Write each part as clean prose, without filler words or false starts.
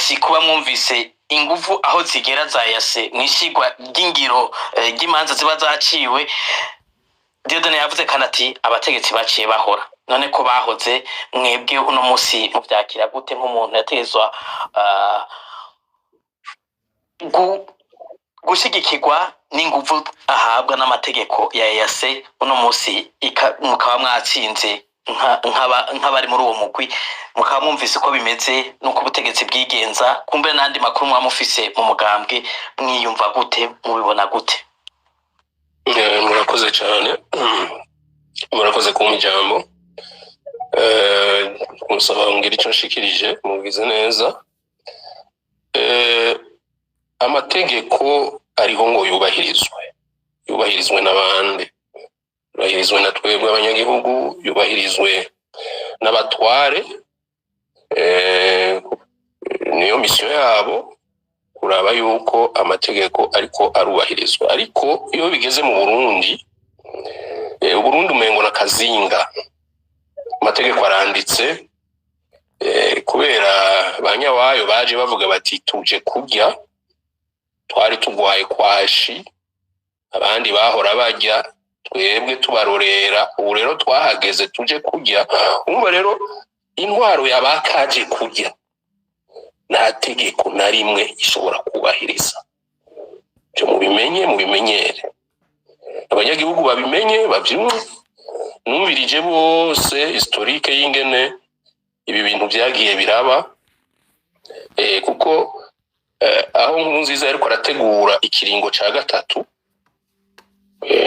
munsi kuba mwumvise ingufu aho zigera za yase mwishigwa ry'ingiro ry'imanza ziba zaciwe. Dieudonné yavuze kandi ati abategetsi baciye bahora, none ko bahoze mwebwe uno munsi muvyakira gute nk'umuntu yatezwa gushigikirwa n'ingufu ahabwa n'amategeko ya yase uno munsi mukaba mwatsinze nk'abari muri uwo mugwi, mukaba mwumvise uko bimeze nuko ubutegetsi bwigenza, kumbe n'andi makuru mwamufise mu mugambwe, mwiyumva gute, mubibona gute? Murakoze cyane, murakoze kumpa ijambo. Musaba ngira icyo nshikirije mubize neza. Amategeko ariho ngo yubahirizwe n'abandi, yubahirizwe na twebwe abanyagihugu, yubahirizwe n'abatware. Niyo misiyo yabo kuraba yuko amategeko ariko arubahirizwa. Ariko iyo bigeze mu Burundi, Uburundi umengo na kazinga, amategeko aranditse, kubera banyawayo baje bavuga bati tuje kurya, twari tugwaye kwashi, abandi bahora bajya, twebwe tubarorera, ubu rero twahageze tuje kurya. Umva rero intwaro yabakaje kurya nta tegeko na rimwe ishobora kubahiriza. Cyo mubimenyere, abanyagihugu babimenye, bavyumve. Numvirije bose historique y'ingene ibi bintu byagiye biraba, kuko aho Nkurunziza ariko arategura ikiringo ca gatatu,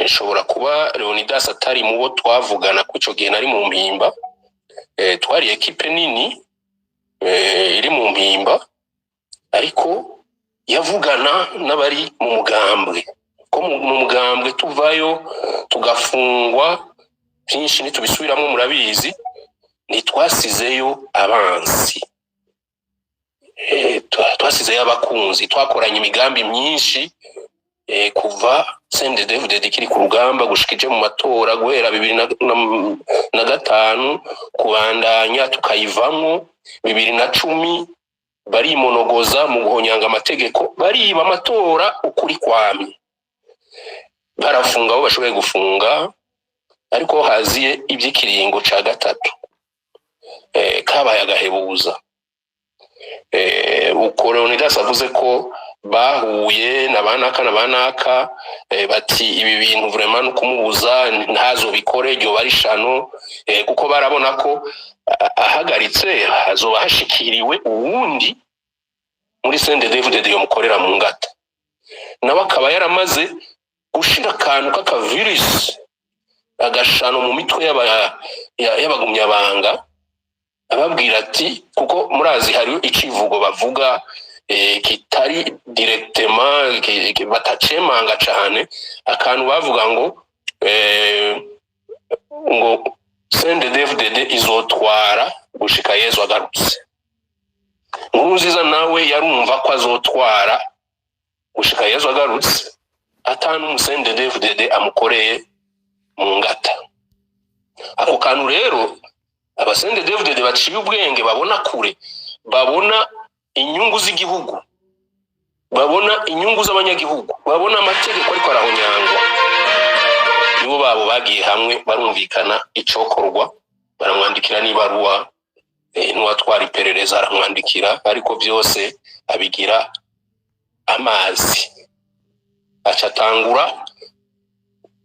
shobora kuba Leonidas atari mubo twavugana kuco gihe nari mu mpimba, twari equipe nini iri mu mpimba, ariko yavugana n'abari mu mugambwe, ko mu mugambwe tuvayo tugafungwa byinshi nitubisubiramwe murabizi, nitwasizeyo abansi, twasizeyo abakunzi, twakoranye imigambi myinshi, kuva CNDD-FDD kiri ku rugamba gushikije mu matora guhera 2005 kubandanya tukayivamwo 2010, barimonogoza mu guhonyanga amategeko, bariba amatora ukuri kwamye, barafunga abo bashoboye gufunga, ariko haziye iby'ikiringo ca gatatu kabaye agahebuza. Uko Leonidas avuze ko bahuye na banaka bati ibi bintu vraiment no kumubuza ntazo bikore ryo barishano, kuko barabona ko ahagaritse hazoba hashikiriwe uwundi muri CNDD-FDD yo mukorera mu ngata, nawe akaba yaramaze gushira akantu k'akavirus agashano mu mitwe y'abagumyabanga, ababwira ati, kuko murazi hari icivugo bavuga kitari directement batacemanga cyane, akantu bavuga ngo CNDD-FDD izotwara gushika Yezu agarutse. Nkurunziza nawe yarumva ko azotwara gushika Yezu agarutse, atanu mu CNDD-FDD amukoreye mu ngata. Ako kantu rero aba CNDD-FDD baciye ubwenge, babona kure, babona inyungu z'igihugu, babona inyungu z'abanyagihugu, babona amategeko ariko arahonyangwa, nibo babo bagiye hamwe barumvikana icokorwa, baramwandikira n'ibaruwa, n'uwatwara iperereza aramwandikira, ariko byose abigira amazi. Acatangura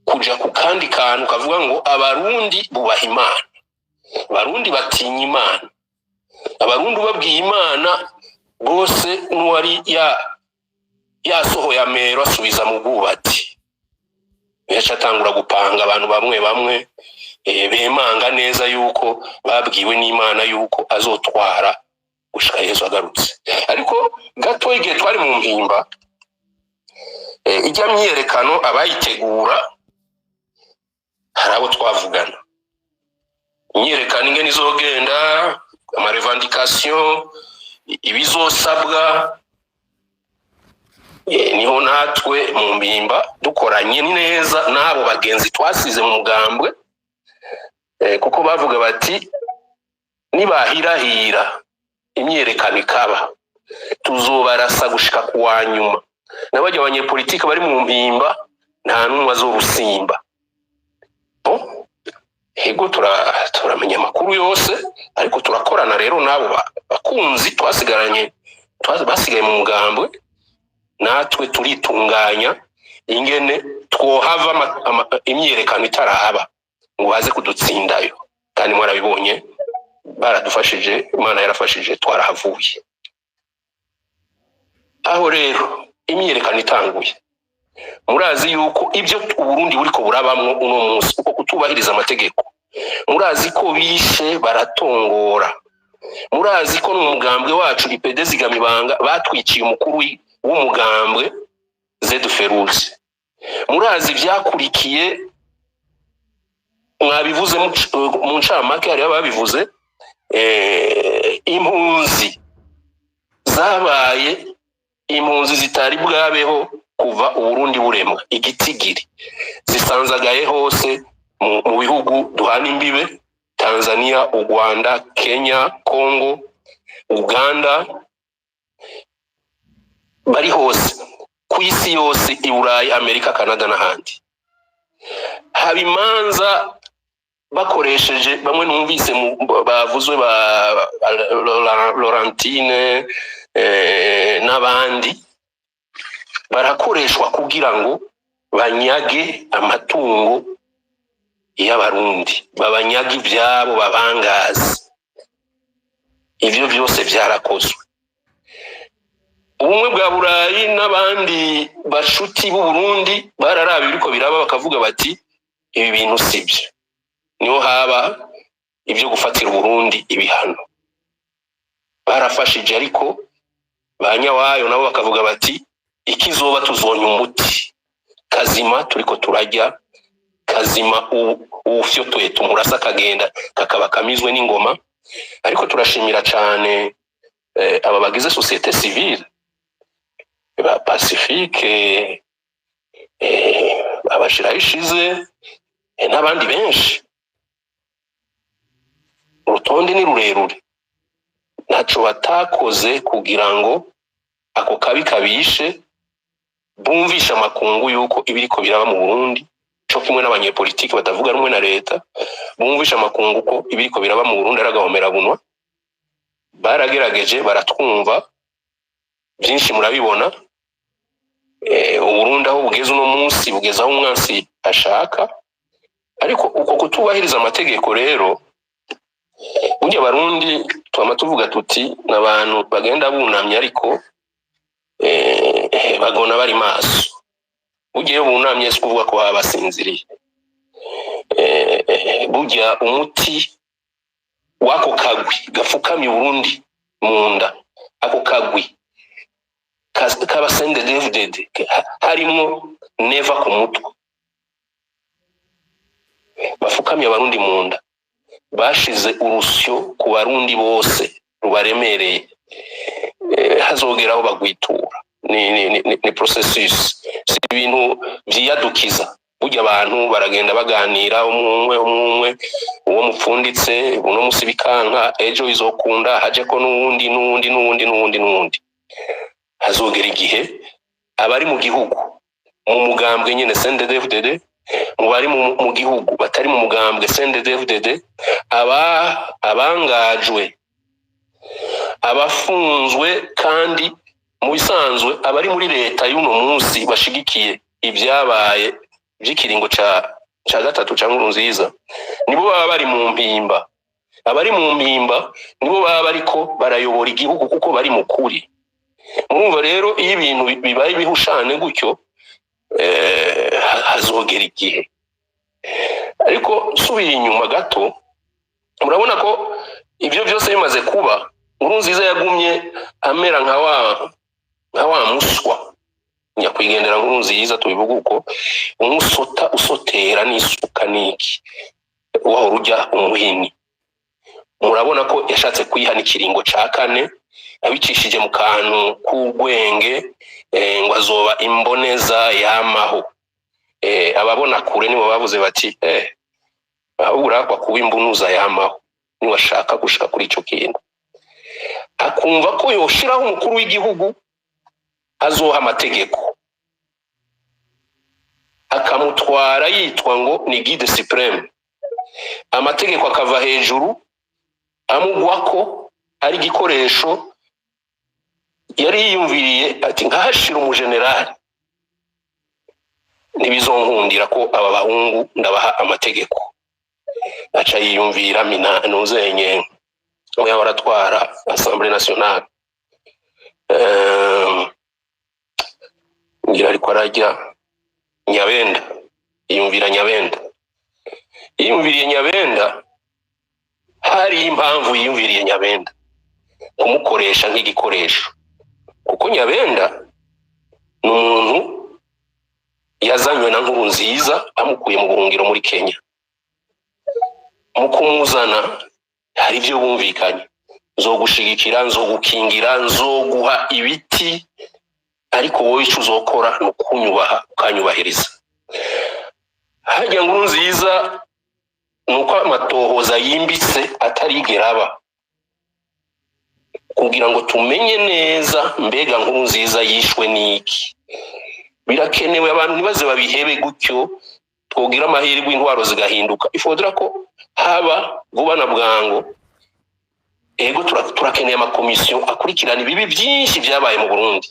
kuja ku kandi kantu kavuga ngo abarundi bubaha Imana, abarundi batinya Imana, abarundi babwiye Imana bose n'uwari yasohoye amero asubiza mu bwubati. Yacatangura gupanga abantu bamwe bemanga neza yuko babwiwe n'Imana yuko azotwara gushika Yezu agarutse. Ariko gato igihe twari mu mpimba, ijya myerekano abayitegura hari abo twavugana, imyerekano ingene izogenda, ama revendication, ibizosabwa, niho natwe mu mpimba dukoranye neza n'abo bagenzi twasize mu mugambwe, kuko bavuga bati nibahirahira imyerekano ikaba tuzobarasa gushika kuwa nyuma. N'abajya abanyepolitike bari mu mpimba nta numwe azorusimba. Ego turamenya amakuru yose, ariko turakorana rero nabo bakunzi basigaye mu mugambwe, natwe turitunganya ingene twohava imyerekano itarahaba ngo baze kudutsindayo, kandi mwarabibonye baradufashije, Imana yarafashije, twarahavuye. Aho rero imyerekano itanguye, murazi yuko ibyo Uburundi buriko burabamwo uno munsi uko kutubahiriza amategeko, murazi ko bishe baratongora, murazi ko n'umugambwe wacu IPD Zigamibanga batwiciye umukuru w'umugambwe Zedu Feruzi, murazi byakurikiye, mwabivuze mu ncamake, hari ababivuze, impunzi zabaye, impunzi zitari bwabeho kuva Uburundi buremwa, igitigiri zisanzagaye hose mu bihugu duhana imbibe, Tanzania, u Rwanda, Kenya, Congo, Uganda, bari hose ku isi yose, i Burayi, Amerika, Canada n'ahandi. Haba imanza bakoresheje, bamwe numvise bavuzwe ba Laurentine n'abandi, barakoreshwa kugira ngo banyage amatungo y'Abarundi, babanyage ibyabo, babangaze. Ivyo byose byarakozwe. Ubumwe bwa Burayi n'abandi bashuti b'u Burundi bararaba biriko biraba, bakavuga bati ibi bintu sibyo. Niho haba ibyo gufatira Burundi ibihano. Barafashije, ariko banyawayo nabo bakavuga bati ikizoba tuzonya umuti kazima, turiko turajya kazima, ufyotoye tumurasa kagenda kakaba kamizwe n'ingoma. Ariko turashimira cyane aba bagize societe civile, ba Pacifique, abashira ishize n'abandi benshi. Urutonde ni rurerure, ntaco batakoze kugira ngo ako kabi kabishe, bumvisha amakungu yuko ibiriko biraba mu Burundi, cyo kimwe n'abanyepolitiki batavuga rumwe na leta, bumvisha amakungu ko ibiriko biraba mu Burundi aragahomera bunwa. Baragerageje, baratwumva, byinshi murabibona. Uburundi aho bugeze uno munsi, bugeze aho umwansi ashaka. Ariko uko kutubahiriza amategeko rero, burya Abarundi twama tuvuga tuti n'abantu bagenda bunamye, ariko bagona bari maso. Burya iyo bunamye si kuvuga ko baba basinziriye. Burya umuti wako kagwi gafukamye Burundi munda, ako kagwi kabasende David harimo neva ku mutwe, bafukamye Abarundi munda, bashize urusyo ku Barundi bose rubaremereye. Hazogeraho bagwitura, ni processus, si ibintu byiyadukiza. Burya abantu baragenda baganira, umwe uwo mupfunditse uno musi bikanka, ejo izokunda haje ko n'uwundi. Hazogera igihe abari mu gihugu mu mugambwe nyene CNDD-FDD, mu bari mu gihugu batari mu mugambwe CNDD-FDD, abangajwe, abafunzwe, kandi mu bisanzwe abari muri leta y'uno munsi bashigikiye ibyabaye by'ikiringo ca gatatu ca Nkurunziza, nibo baba bari mu mpimba. Abari mu mpimba nibo baba bariko barayobora igihugu, kuko bari mu kuri. Murumva rero iyo ibintu bibaye bihushane gutyo, hazogera igihe. Ariko subiye inyuma gato, murabona ko ibyo byose bimaze kuba, Nkurunziza yagumye amera nka wa muswa nyakwigendera. Nkurunziza tubivuga uko umusota usotera n'isuka niki wahora ujya umuhini. Murabona ko yashatse kwihana ikiringo ca kane, abicishije mu kantu k'ugwenge, ngo azoba imboneza yamaho. Ababona kure nibo bavuze bati ahubwo urakwa kuba imbunuza yamaho, niwashaka gushika kuri ico kintu. akumva ko yoshiraho umukuru w'igihugu azoha amategeko akamutwara yitwa ngo ni guide supreme, amategeko akava hejuru amugwa ko ari igikoresho yari yiyumviriye ati nkahashira umujenerali ntibizonkundira ko aba bahungu ndabaha amategeko. Aca yiyumvira nuzenye oya baratwara Assemblée nationale ngira ariko arajya Nyabenda, yiyumviriye Nyabenda, hari impamvu yiyumviriye Nyabenda kumukoresha nk'igikoresho, kuko Nyabenda ni umuntu yazanywe na Nkurunziza amukuye mu buhungiro muri Kenya. Mu kumuzana hari ibyo bumvikanye, nzogushigikira, nzogukingira, nzoguha ibiti, ariko wowe icyo uzokora ni ukunyubaha ukanyubahiriza. Hajya Nkurunziza nuko amatohoza yimbitse atarigera aba kugira ngo tumenye neza mbega Nkurunziza yishwe n'iki. Birakenewe abantu ntibaze babihebe gutyo, twogira amahirwe intwaro zigahinduka. Ifodera ko haba vuba na bwango. Ego turakeneye amakomisiyo akurikirana ibibi byinshi byabaye mu Burundi,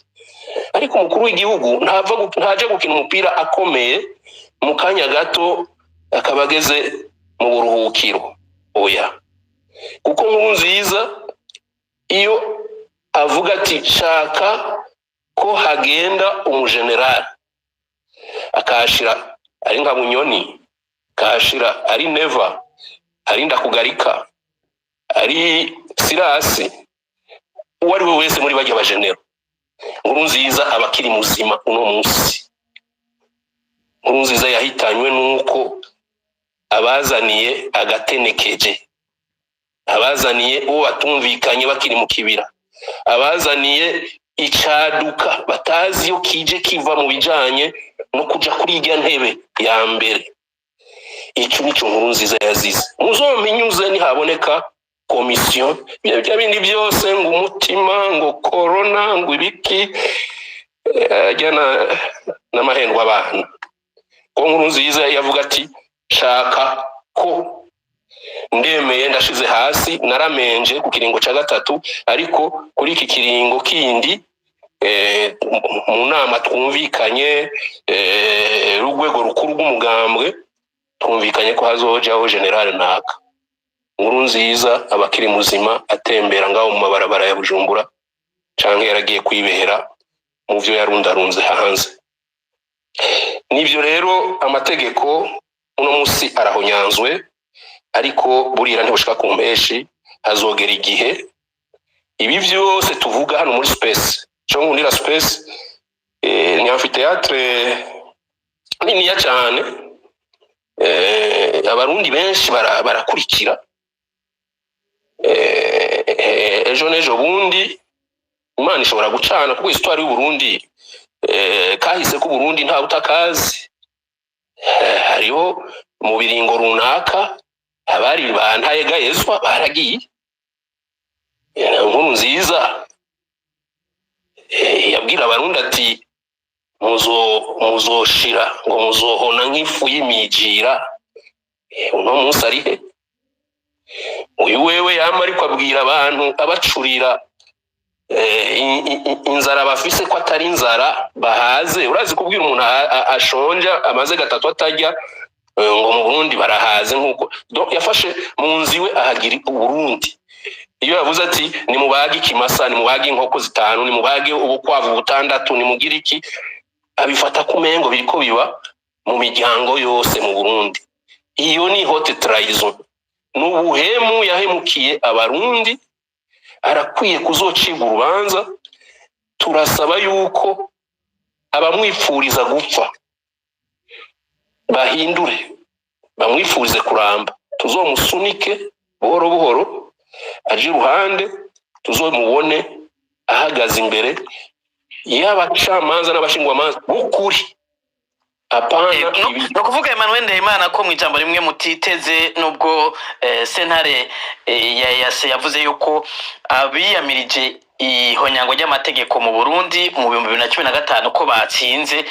ariko umukuru w'igihugu ntaje gukina umupira akomeye mu kanya gato akabageze mu buruhukiro. Oya, kuko Nkurunziza iyo avuga ati shaka ko hagenda umujenerali, akashira ari nka Bunyoni, akashira ari Neva, ari Ndakugarika, ari Sirasi, uwari we wese muri bajya bajenero, Nkurunziza abakiri muzima uno munsi. Nkurunziza yahitanywe nuko abazaniye agatenekeje, abazaniye uwo batumvikanye bakiri mu kibira, abazaniye icaduka batazi yo kije kiva mu bijanye no kuja kuri irya ntebe ya mbere. Ico nico Nkurunziza yazize. Muzomenyuze nihaboneka komisiyo bya bindi byose ngo umutima ngo corona ngo ibiki ajyana n'amahendwa abana. Ko Nkurunziza yavuga ati shaka ko ndemeye ndashize hasi naramenje ku kiringo ca gatatu, ariko kuri iki kiringo kindi mu nama twumvikanye urwego rukuru rw'umugambwe twumvikanye ko hazojaho general naka. Nkurunziza abakiri muzima atembera ngaho mu mabarabara ya Bujumbura canke yaragiye kwibehera mu byo yarundarunze hanze. Nivyo rero amategeko uno musi arahonyanzwe, ariko burira ntibushika ku mpeshi hazogera igihe ibi byose tuvuga hano muri space cyo ngunira space ni amphitheatre niniya cyane. Abarundi benshi barakurikira. Ejo nejo bundi Imana ishobora gucana kuko histoire y'u Burundi kahise ku Burundi nta utakazi. Hariho mu biringo runaka abari bantayega Yesu baragiye. Nkurunziza yabwira Abarundi ati muzoshira ngo muzohona nk'ifu y'imijira. Uno munsi ari he? Uyu wewe yama ariko abwira abantu abacurira inzara bafise ko atari inzara bahaze. Urazi kubwira umuntu ashonje amaze gatatu atajya ngo mu Burundi barahaze nkuko yafashe mu nziwe ahagira Burundi. Iyo yavuze ati ni mubage ikimasa, ni mubage inkoko zitanu, ni mubage ubukwavu butandatu, ni mugira iki, abifata kumengo biriko biba mu miryango yose mu Burundi. Iyo ni haute trahison, n'ubuhemu yahemukiye Abarundi, arakwiye kuzocibwa urubanza. Turasaba yuko abamwifuriza gupfa bahindure, bamwifurize kuramba, tuzomusunike buhoro buhoro aje iruhande, tuzomubone ahagaze imbere y'abacamanza n'abashingwamanza b'ukuri apana no kuvuga Emmanuel Ndayimana ko mu ijambo rimwe mutiteze nubwo sentare ya yase yavuze yuko abiyamirije ihonyango ry'amategeko mu Burundi mu 2015 ko batsinze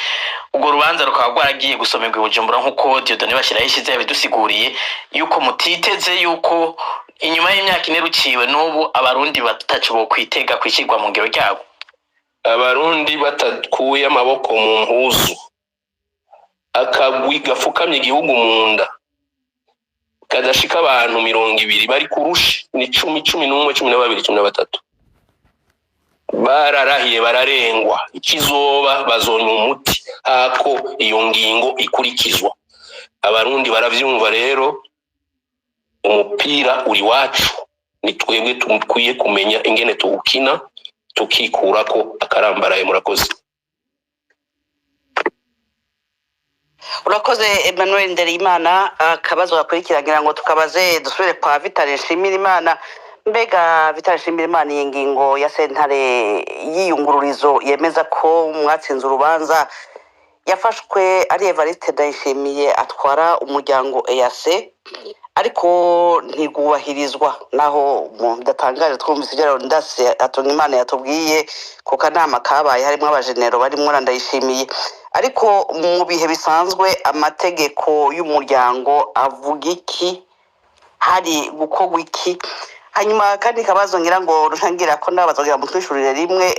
ubwo rubanza rukaba rwaragiye gusomerwa i Bujumbura nk'uko Dieudonné Bashira yishize yabidusiguriye yuko mutiteze yuko inyuma y'imyaka ine ruciwe n'ubu abarundi batacu bo kwitega kwishirwa mu ngero ryabo. Abarundi batakuye amaboko mu mpuzu akagwi gafukamye igihugu mu nda kadashika abantu 200 bari kurushi ni 10 11 12 13 bararahiye bararengwa ikizoba bazonywa umuti hako iyo ngingo ikurikizwa. Abarundi baravyumva rero umupira uri wacu ni twebwe tumukwiye kumenya ingene tuwukina tukikurako akarambaraye. Murakoze. Urakoze Emmanuel Nderimana. Akabazo gakurikiragira ngo tukabaze dusubire kwa Vital Nshimirimana. Mbega Vital Nshimirimana, iyi ngingo ya sentare y'iyungururizo yemeza ko mwatsinze urubanza yafashwe ari Evariste Ndayishimiye atwara umuryango EAC, ariko ntigubahirizwa naho ndatangaje twumvise ijaro ndase Atungimana yatubwiye ku kanama kabaye harimo abajenero barimo Ndayishimiye. Ariko mu bihe bisanzwe amategeko y'umuryango avuga iki, hari gukorwa iki? Hanyuma kandi kabazo ngira ngo rushangira ko nabazogira mutwishurire rimwe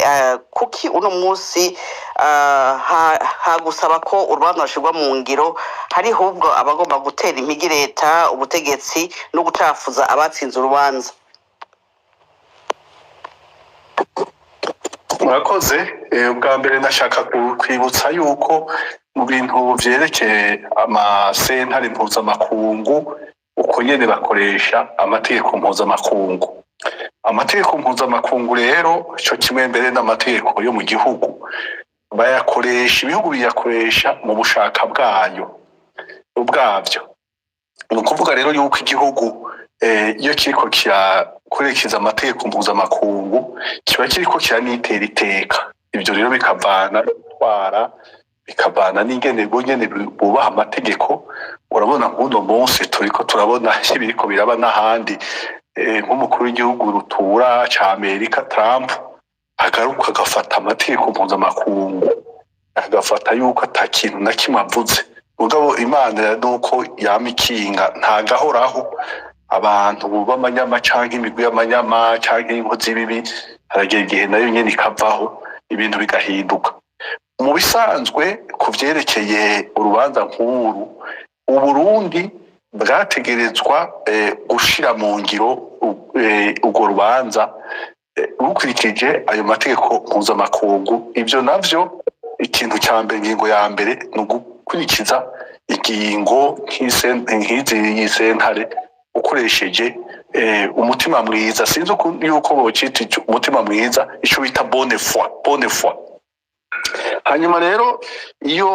kuki uno munsi hagusaba ko urubanza rushirwa mu ngiro, hari hubwo abagomba gutera impigi leta ubutegetsi no gucafuza abatsinze urubanza. Murakoze. Ubwa mbere ndashaka kwibutsa yuko mu bintu vyerekeye amasentare mpuzamakungu uko nyene bakoresha amategeko mpuzamakungu. Amategeko mpuzamakungu rero cyo kimwe mbere n'amategeko yo mu gihugu bayakoresha, ibihugu biyakoresha mu bushaka bwayo ubwavyo. Ni ukuvuga rero yuko igihugu iyo kiriko kirakurikiza amategeko mpuzamakungu kiba kiriko kiranitera iteka. Ibyo rero bikavana gutwara, bikavana n'ingene nyene bubaha amategeko. Urabona nk'uno munsi turiko turabona ibiriko biraba n'ahandi, nk'umukuru w'igihugu rutura ca Amerika Trump agaruka agafata amategeko mpuzamakungu agafata yuko ata kintu na kimwe avuze. Mugabo Imana nuko yamikinga ntagahoraho abantu b'amanyama canke imigwi y'amanyama canke inkozi bibi, haragera igihe nayo nyene ikavaho ibintu bigahinduka. Mu bisanzwe kuvyerekeye urubanza nk'uru, Uburundi bwategerezwa gushira mu ngiro urwo rubanza rukurikije ayo mategeko mpuzamakungu. Ivyo navyo ikintu cya mbere, ingingo ya mbere ni ugukurikiza ingingo nk'izi y'isentare ukoresheje umutima mwiza. Sinzi yuko bocita umutima mwiza, ico bita bonne foi. Hanyuma rero iyo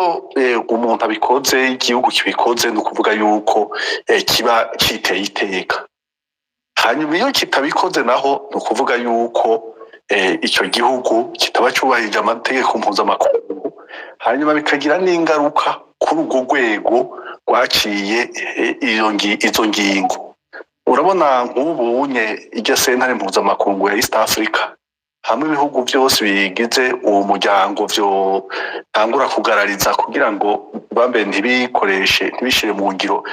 umuntu abikoze, igihugu kibikoze, ni ukuvuga yuko kiba kiteye iteka. Hanyuma iyo kitabikoze naho ni ukuvuga yuko icyo gihugu kitaba cyubahirije amategeko mpuzamakungu, hanyuma bikagira n'ingaruka kuri urwo rwego rwaciye izo ngingo. Urabona nk'ubu unye iryo sentare mpuzamakungu ya East Africa, hamwe ibihugu byose bigize uwo muryango vyo tangura kugarariza kugira ngo bambe ntibishire mu ngiro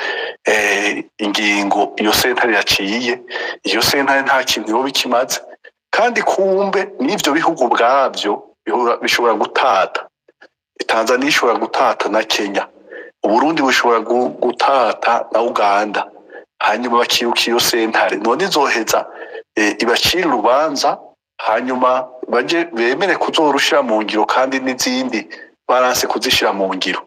ingingo iyo sentare yaciye. Iyo sentare nta kintu yoba ikimaze, kandi kumbe n'ivyo bihugu bwavyo bishobora gutata. Tanzania ishobora gutata na Kenya, Uburundi bushobora gutata na Uganda, hanyuma bakiruka iyo sentare. None izoheza ibacira urubanza, hanyuma baje bemere kuzorushira mu ngiro, kandi n'izindi baranse kuzishira mu ngiro.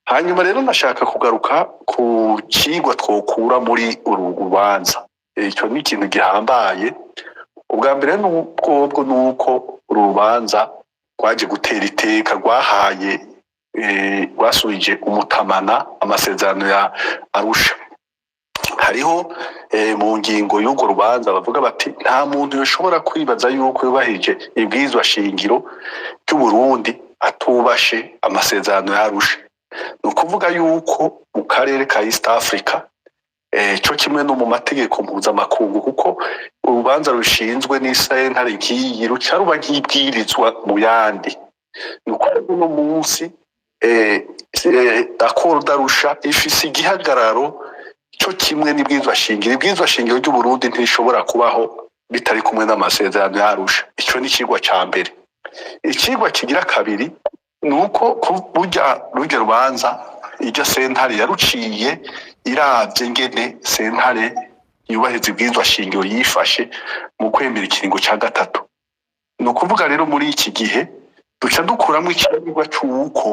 Hanyuma rero nashaka kugaruka ku cigwa twokura muri uru rubanza. Ico ni ikintu gihambaye. Ubwa mbere n'ubwo nuko uru rubanza rwaje gutera iteka, rwahaye rwasubije umutamana amasezerano ya Arusha. Hariho mu ngingo y'urwo rubanza bavuga bati nta muntu yoshobora kwibaza yuko yubahirije ibwirizwa shingiro ry'u Burundi atubashe amasezerano ya Arusha. ni ukuvuga yuko mu karere ka East Africa cyo kimwe no mu mategeko mpuzamakungu kuko urubanza rushinzwe n'isentare nk'iyi ruca ruba nk'ibwirizwa mu yandi ni ukuvuga uno munsi akoro darusha ifise igihagararo cyo kimwe n'ibwirizwa shingiro ibwirizwa shingiro ry'u Burundi ntishobora kubaho bitari kumwe n'amasezerano yarusha icyo ni ikigwa ca mbere ikigwa kigira kabiri nuko burya rujya rubanza iryo sentare yaruciye iravye ngene sentare yubahiriza ibwirizwa shingiro yifashe mu kwemera ikiringo ca gatatu ni ukuvuga rero muri iki gihe duca dukuramwo ikigwa c'uko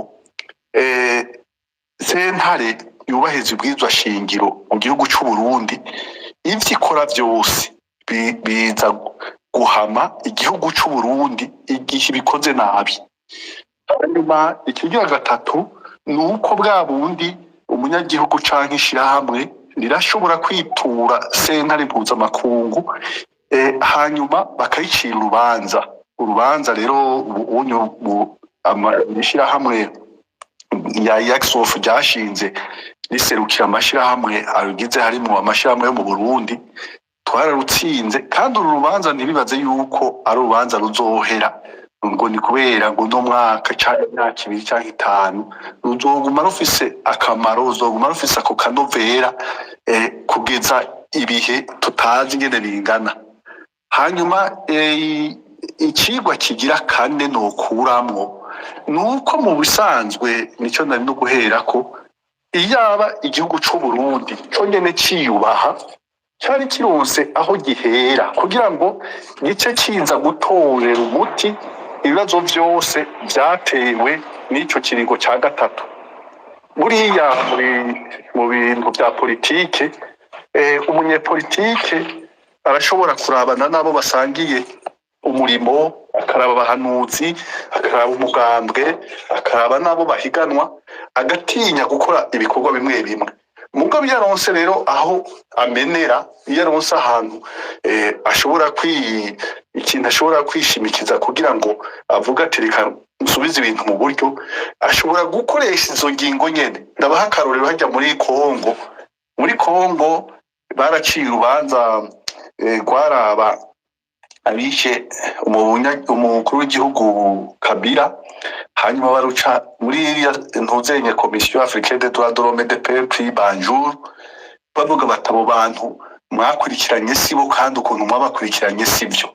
sentare yubahiriza ibwirizwa shingiro mu gihugu c'u Burundi ivyo ikora vyose biza guhama igihugu c'u Burundi igihe bikoze nabi hanyuma ikigira gatatu ni uko bwa bundi umunyagihugu canke ishirahamwe rirashobora kwitura sentare mpuzamakungu hanyuma bakayicira urubanza rero ishirahamwe ya Yaxof ryashinze riserukira amashirahamwe arugize harimwo amashirahamwe yo mu Burundi twararutsinze kandi uru rubanza ntibibaze yuko ari urubanza ruzohera ngo ni kubera ngo no mwaka cyangwa imyaka 2 cyangwa 5 ruzoguma rufise akamaro ruzoguma rufise ako kanovera kugeza ibihe tutazi ngene bingana hanyuma ikigwa kigira kane no kuramwo nuko mu bisanzwe nico nari no guherako iyaba igihugu c'u Burundi cyo nyene ciyubaha cyari kironse aho gihera kugira ngo gice kinza gutorera umuti ibibazo vyose vyatewe n'ico kiringo ca gatatu buriya mu bintu vya politike umunyepolitike arashobora kurabana nabo basangiye umurimo akaraba abahanuzi akaraba umugambwe akaraba nabo bahiganwa agatinya gukora ibikorwa bimwe bimwe mugabo yaronse rero aho amenera yaronse ahantu ashobora ikintu ashobora kwishimikiza kugira ngo avuga ati reka nsubize ibintu mu buryo ashobora gukoresha izo ngingo nyene ndabaha akarorero hajya muri Kongo baraciye urubanza rwaraba abishe umukuru w'igihugu Kabila hanyuma baruca muri iriya ntuzenye Commission Africaine des droits de l'homme et des peuples Banjul bavuga batabo bantu mwakurikiranye sibo kandi ukuntu mwabakurikiranye sivyo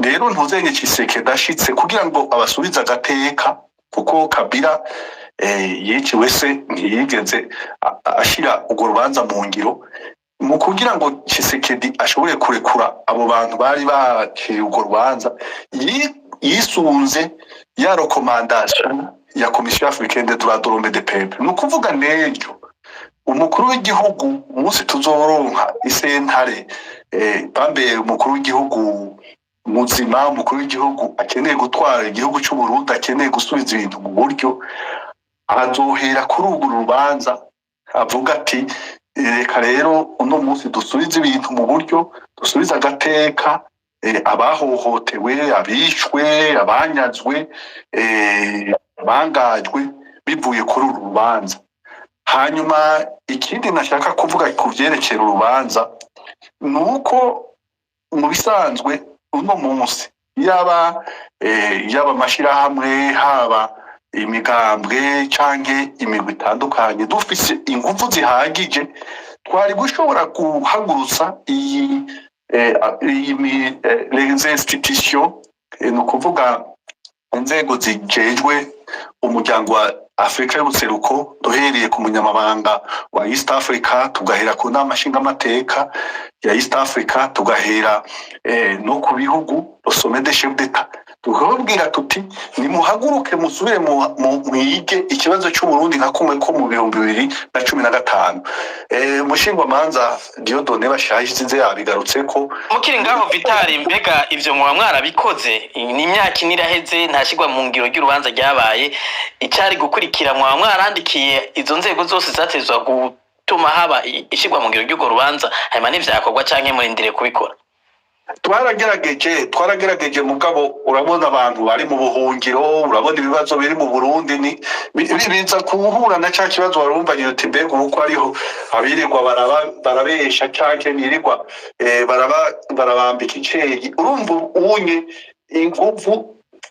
rero ntuzenye Kiseke dashitse kugira ngo abasubiza agateka kuko Kabila yiciwe se ntiyigeze ashira urwo rubanza mu ngiro mu kugira ngo Tshisekedi ashobore kurekura abo bantu bari baciye urwo rubanza yisunze ya recommandation ya Commission Africaine des droits de l'homme et des peuples no kuvuga nejo umukuru w'igihugu umunsi tuzoronka isentare bambe umukuru w'igihugu muzima umukuru w'igihugu akeneye gutwara igihugu cy'u Burundi akeneye gusubiza ibintu mu buryo azohera kuri urwo rubanza avuga ati reka rero uno munsi dusubize ibintu mu buryo dusubiza agateka abahohotewe abishwe abanyazwe bangajwe bivuye kuri uru rubanza hanyuma ikindi nashaka kuvuga ku byerekera urubanza nuko mu bisanzwe uno munsi yaba amashirahamwe haba imigambwe canke imigwi itandukanye dufise ingufu zihagije twari gushobora guhagurutsa les institutions no kuvuga inzego zijejwe umuryango wa Afrika y'ubuseruko duhereye ku munyamabanga wa East Africa tugahera ku nama nshingamateka ya East Africa tugahera no ku bihugu sommet des chefs d'État tukababwira tuti nimuhaguruke musubire mwige ikibazo cy'u Burundi nka kumwe ko mu 2015 mushingwa manza Dieudonné Bashayize yabigarutse ko mukiri ngaho Vitali mbega ivyo mwarabikoze ni imyaka iniraheze ntashigwa mu ngiro ry'urubanza ryabaye icari gukurikira mwarandikiye izo nzego zose zatezwa gutuma haba ishigwa mu ngiro ry'ugo rubanza hanyuma n'ivyakorwa canke murindire kubikora Twarageregeje mugabo urabona abantu bari mu buhungiro, urabona ibibazo biri mu Burundi ni biza kuhura na cya kibazo warumva uti mbega uko ariho abirirwa barabesha canke birirwa barabambika iceri, urumva unye inguvu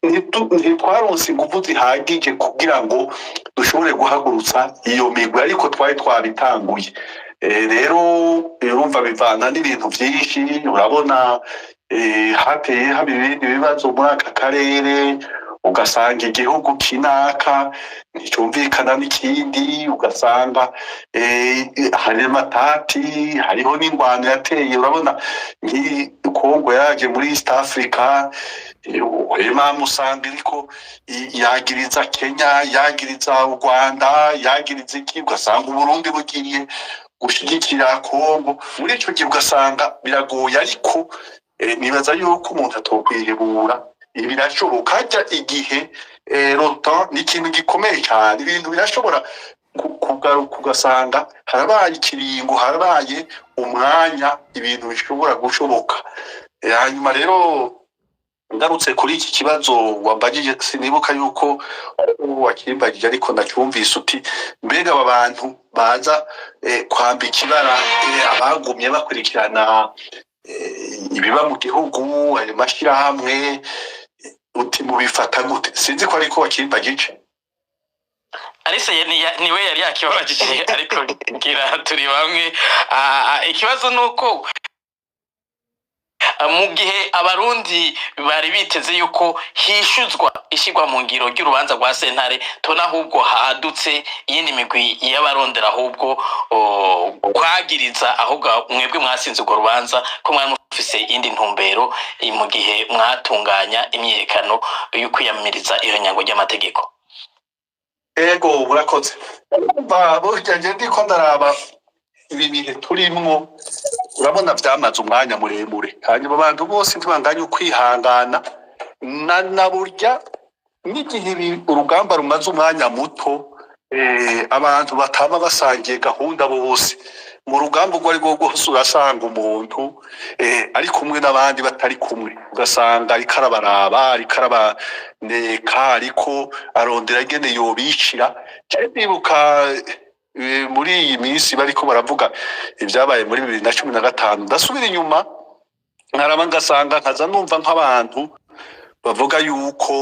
ntitwaronse inguvu zihagije kugira ngo dushobore guhagurutsa iyo migwi, ariko twari twabitanguye. Rero urumva bivana n'ibintu byinshi, urabona hateye haba ibindi bibazo muri aka karere, ugasanga igihugu kinaka nticyumvikana n'ikindi, ugasanga hari amatati, hariho n'ingwano yateye, urabona Kongo yaje muri East Africa, Imam usanga iriko yagiriza Kenya, yagiriza u Rwanda, yagiriza iki, ugasanga Burundi bugiye gushigikira Kongo. Muri ico gihe ugasanga biragoye, ariko nibaza yuko umuntu atokwihebura, birashoboka. Hajya igihe lota ni ikintu gikomeye cyane, ibintu birashobora kugaruka ugasanga harabaye ikiringo, harabaye umwanya, ibintu bishobora gushoboka. Hanyuma rero ngarutse kuri iki kibazo wambagije, sinibuka yuko wakimbagije, ariko ndacyumvise uti mbega aba bantu baza kwambika ibara abagumye bakurikirana ibiba mu gihugu, ayo mashyirahamwe, uti mubifata gute? Sinzi ko ariko wakimbagije. Arise niwe yari yakibabajije, ariko ngira turi bamwe. Ikibazo nuko mu gihe abarundi bari biteze yuko hishuzwa ishigwa mu ngiro ry'urubanza rwa sentare, tona ahubwo hadutse iyindi migwi y'abarondera ahubwo kwagiriza ahubwo mwebwe mwasinze urwo rubanza ko mwari mufise iyindi ntumbero mu gihe mwatunganya imyiyerekano yo kwiyamiriza iyo nyango ry'amategeko. Ego urakoze. Burya nje ndiko ndaraba ibi bihe turimwo, urabona vyamaze umwanya muremure, hanyuma abantu bose ntibanganye ukwihangana na burya n'igihe urugamba rumaze umwanya muto, abantu batama basangiye gahunda bose. Mu rugamba ubwo ari bwo bwose urasanga umuntu ari kumwe n'abandi batari kumwe, ugasanga ariko arabaraba, ariko arabaneka, ariko arondera ingene yobicira. Ndibuka muri iyi minsi bariko baravuga ibyabaye muri 2015, ndasubira inyuma nkaraba ngasanga nkaza numva nk'abantu bavuga yuko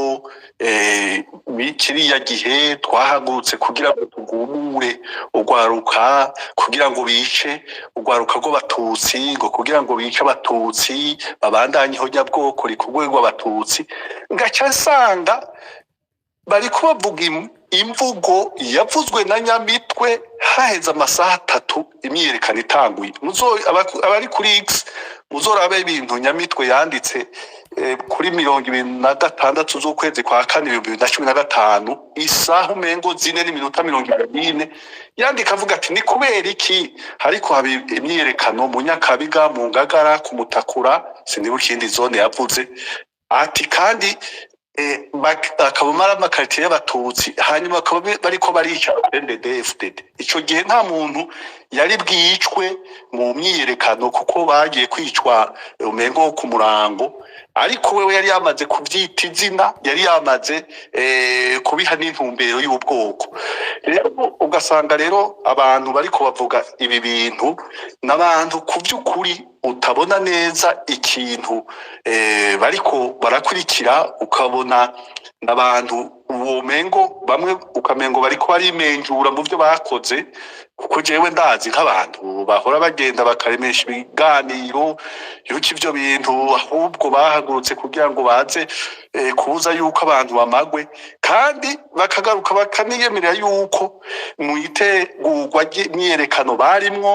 kiriya gihe twahagurutse kugira ngo tugumure urwaruka, kugira ngo bice urwaruka rw'abatutsi, ngo kugira ngo bice abatutsi babandanye ihonyabwoko rikurwe rw'abatutsi. Ngaca nsanga bariko bavuga imvugo yavuzwe na Nyamitwe haheze amasaha 3 imyiyerekano itanguye. Abari kuri X muzorabe ibintu Nyamitwe yanditse kuri 26 z'ukwezi kwa 4 2015, isaha umengo 4:24 yandika avuga ati ni kubera iki hariko haba imyiyerekano mu Nyakabiga, mu Ngagara, ku Mutakura, sinibuka ikindi zone yavuze ati, kandi akabumara amakaritiye y'abatutsi, hanyuma bakaba bariko barica NDD-FDD. Ico gihe nta muntu yari bwicwe mu myiyerekano kuko bagiye kwicwa umengo ku Murango, ariko wewe yari yamaze kuvyita izina, yari yamaze kubiha n'intumbero y'ubwoko. Rero ugasanga rero abantu bariko bavuga ibi bintu n'abantu ku by'ukuri utabona neza ikintu bariko barakurikira, ukabona n'abantu uwo mengo bamwe ukamengo bariko barimenjura mu byo bakoze, kuko jewe ndazi nk'abantu bahora bagenda bakaremesha ibiganiro yuko ivyo bintu ahubwo bahagurutse kugira ngo baze kubuza yuko abantu bamagwe, kandi bakagaruka bakaniyemerera yuko mu itegurwa ry'imyiyerekano barimwo,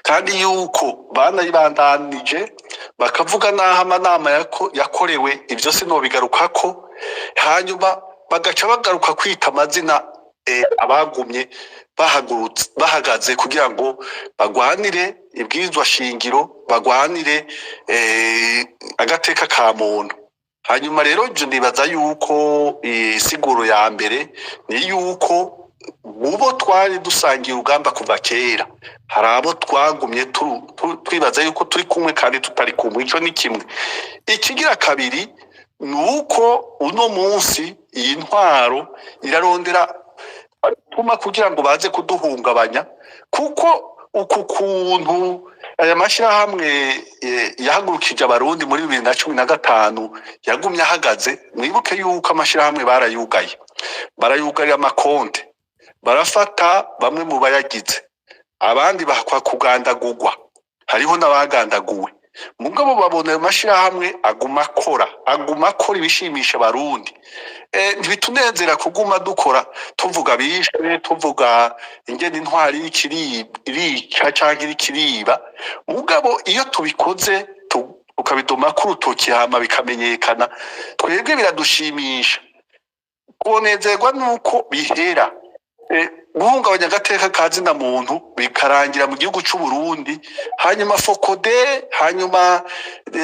kandi yuko banayibandanije bakavuga n'aho amanama yakorewe. Ibyo sinobigarukako, hanyuma bagaca bagaruka kwita amazina abagumye bahagaze kugira ngo bagwanire ibwirizwa shingiro, bagwanire agateka ka muntu. Hanyuma rero je nibaza yuko isiguro ya mbere ni yuko mubo twari dusangiye urugamba kuva kera hari abo twagumye twibaza yuko turi kumwe kandi tutari kumwe. Ico ni kimwe. Ikigira kabiri nuko uno munsi iyi ntwaro irarondera tuma kugira ngo baze kuduhungabanya, kuko uku kuntu aya mashirahamwe yahagurukije abarundi muri 2015 yagumye ahagaze. Mwibuke yuko amashirahamwe barayugarira amakonte, barafata bamwe mu bayagize, abandi bakwa kugandagurwa, hariho n'abagandaguwe. Mugabo babona ayo mashirahamwe aguma akora ibishimisha abarundi. Ntibitunezera kuguma dukora tuvuga bishwe, tuvuga ingene intwari irica canke irikiriba. Mugabo iyo tubikoze tukabidoma ku rutoki hama bikamenyekana, twebwe biradushimisha. Kunezerwa nuko bihera. Guhungabanya agateka kazina muntu bikarangira mu gihugu c'u Burundi, hanyuma Fokode, hanyuma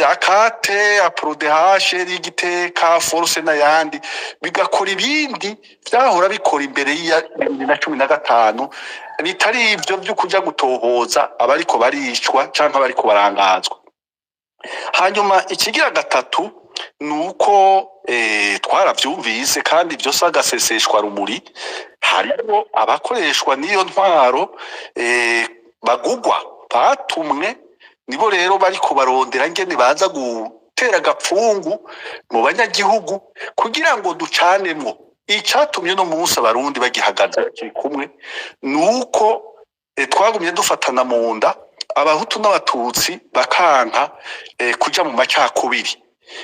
Akate, Aprodehashe, Rigiteka, Force n'ayandi bigakora ibindi vyahora bikora imbere ya 2015 bitari ivyo byo kuja gutohoza abariko baricwa canke abariko barangazwa. Hanyuma ikigira gatatu nuko twaravyumvise kandi byose agaseseshwa rumuri, harimo abakoreshwa n'iyo ntwaro bagugwa batumwe, nibo rero bariko barondera ngene baza gutera gapfungu mu banyagihugu kugira ngo ducanemwo. Icatumye no munsi abarundi bagihagaza kiri kumwe nuko twagumye dufatana mu nda, abahutu n'abatutsi bakanka kuja mu macakubiri.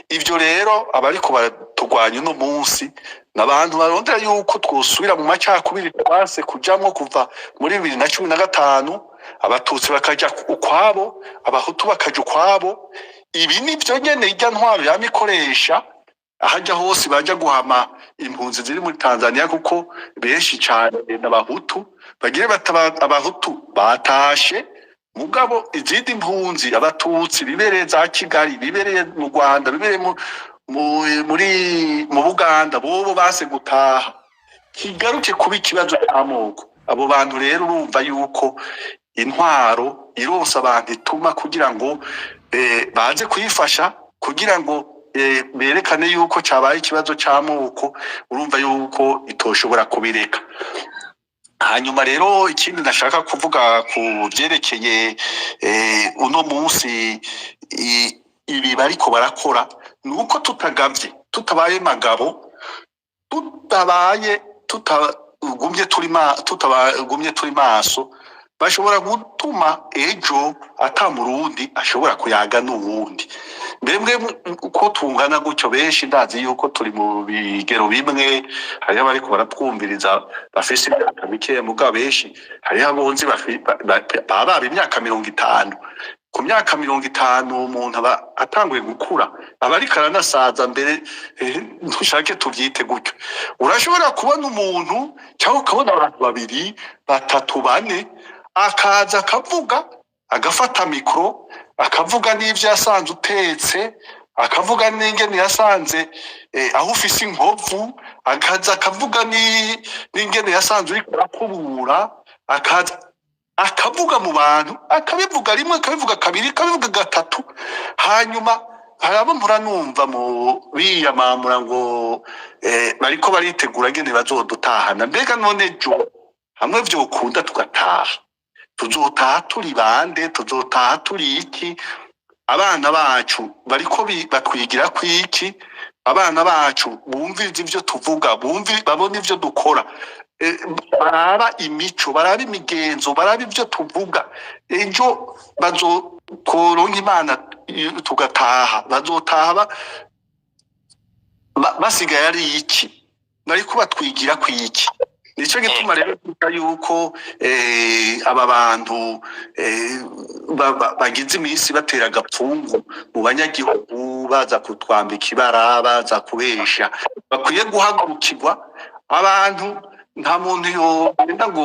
Ivyo rero abariko baratugwanya uno munsi n'abantu barondera yuko twosubira mu macakubiri twase kujamwo kuva muri 2015, abatutsi bakaja ukwabo, abahutu bakaja ukwabo. Ibi nivyo nyene irya ntwaro yamikoresha ahaja hose baja guhama impunzi ziri muri Tanzania, kuko benshi cyane n'abahutu bagire abahutu batashe. Mugabo izindi mpunzi abatutsi bibereye za Kigali, bibereye mu Rwanda, bibereye mu Buganda, bobo base gutaha, kigaruke kuba ikibazo cy'amoko. Abo bantu rero urumva yuko intwaro ironsa abantu ituma kugira ngo baze kuyifasha kugira ngo berekane yuko cabaye ikibazo c'amoko. Urumva yuko itoshobora kubireka. Hanyuma rero ikindi nashaka kuvuga ku byerekeye uno munsi ibi bariko barakora nuko tutabaye magabo, tutagumye turi maso, bashobora gutuma ejo ata murundi ashobora kuyaga n'uwundi. Mbemwe uko tungana gutyo benshi ndazi yuko turi mu bigero bimwe, hariho abariko baratwumviriza bafise imyaka mikeya, mugabo benshi hariho abonzi baba imyaka 50. Ku myaka 50 umuntu aba atanguye gukura, abariko aranasaza mbere. Ntushake tuvyite gutyo. Urashobora kubona umuntu cyangwa ukabona abantu 2, 3, 4 akaza akavuga, agafata mikro akavuga n'ivyo yasanze utetse, akavuga n'ingene yasanze aho ufise inkovu, akaza akavuga n'ingene yasanze uri kurakubura, akavuga mu bantu, akabivuga rimwe, akabivuga kabiri, akabivuga gatatu. Hanyuma harabo muranumva mu biyamamura ngo bariko baritegura ngene bazodutahana. Mbega none jo hamwe vyo ukunda tugataha, tuzotaha turi bande? Tuzotaha turi iki? Abana bacu bariko batwigira kwiki? Abana bacu bumviriza ivyo tuvuga, babona ivyo dukora, baraba imico, baraba imigenzo, baraba ivyo tuvuga. Ejo bazokoronka Imana tugataha, bazotaha basigaye ari iki? Bariko batwigira kwiki? Nico gituma rero yuko aba bantu bagize iminsi batera agapfungu mu banyagihugu, baza kutwambika ibara, baza kubesha, bakwiye guhagurukirwa. Abantu nta muntu yogenda ngo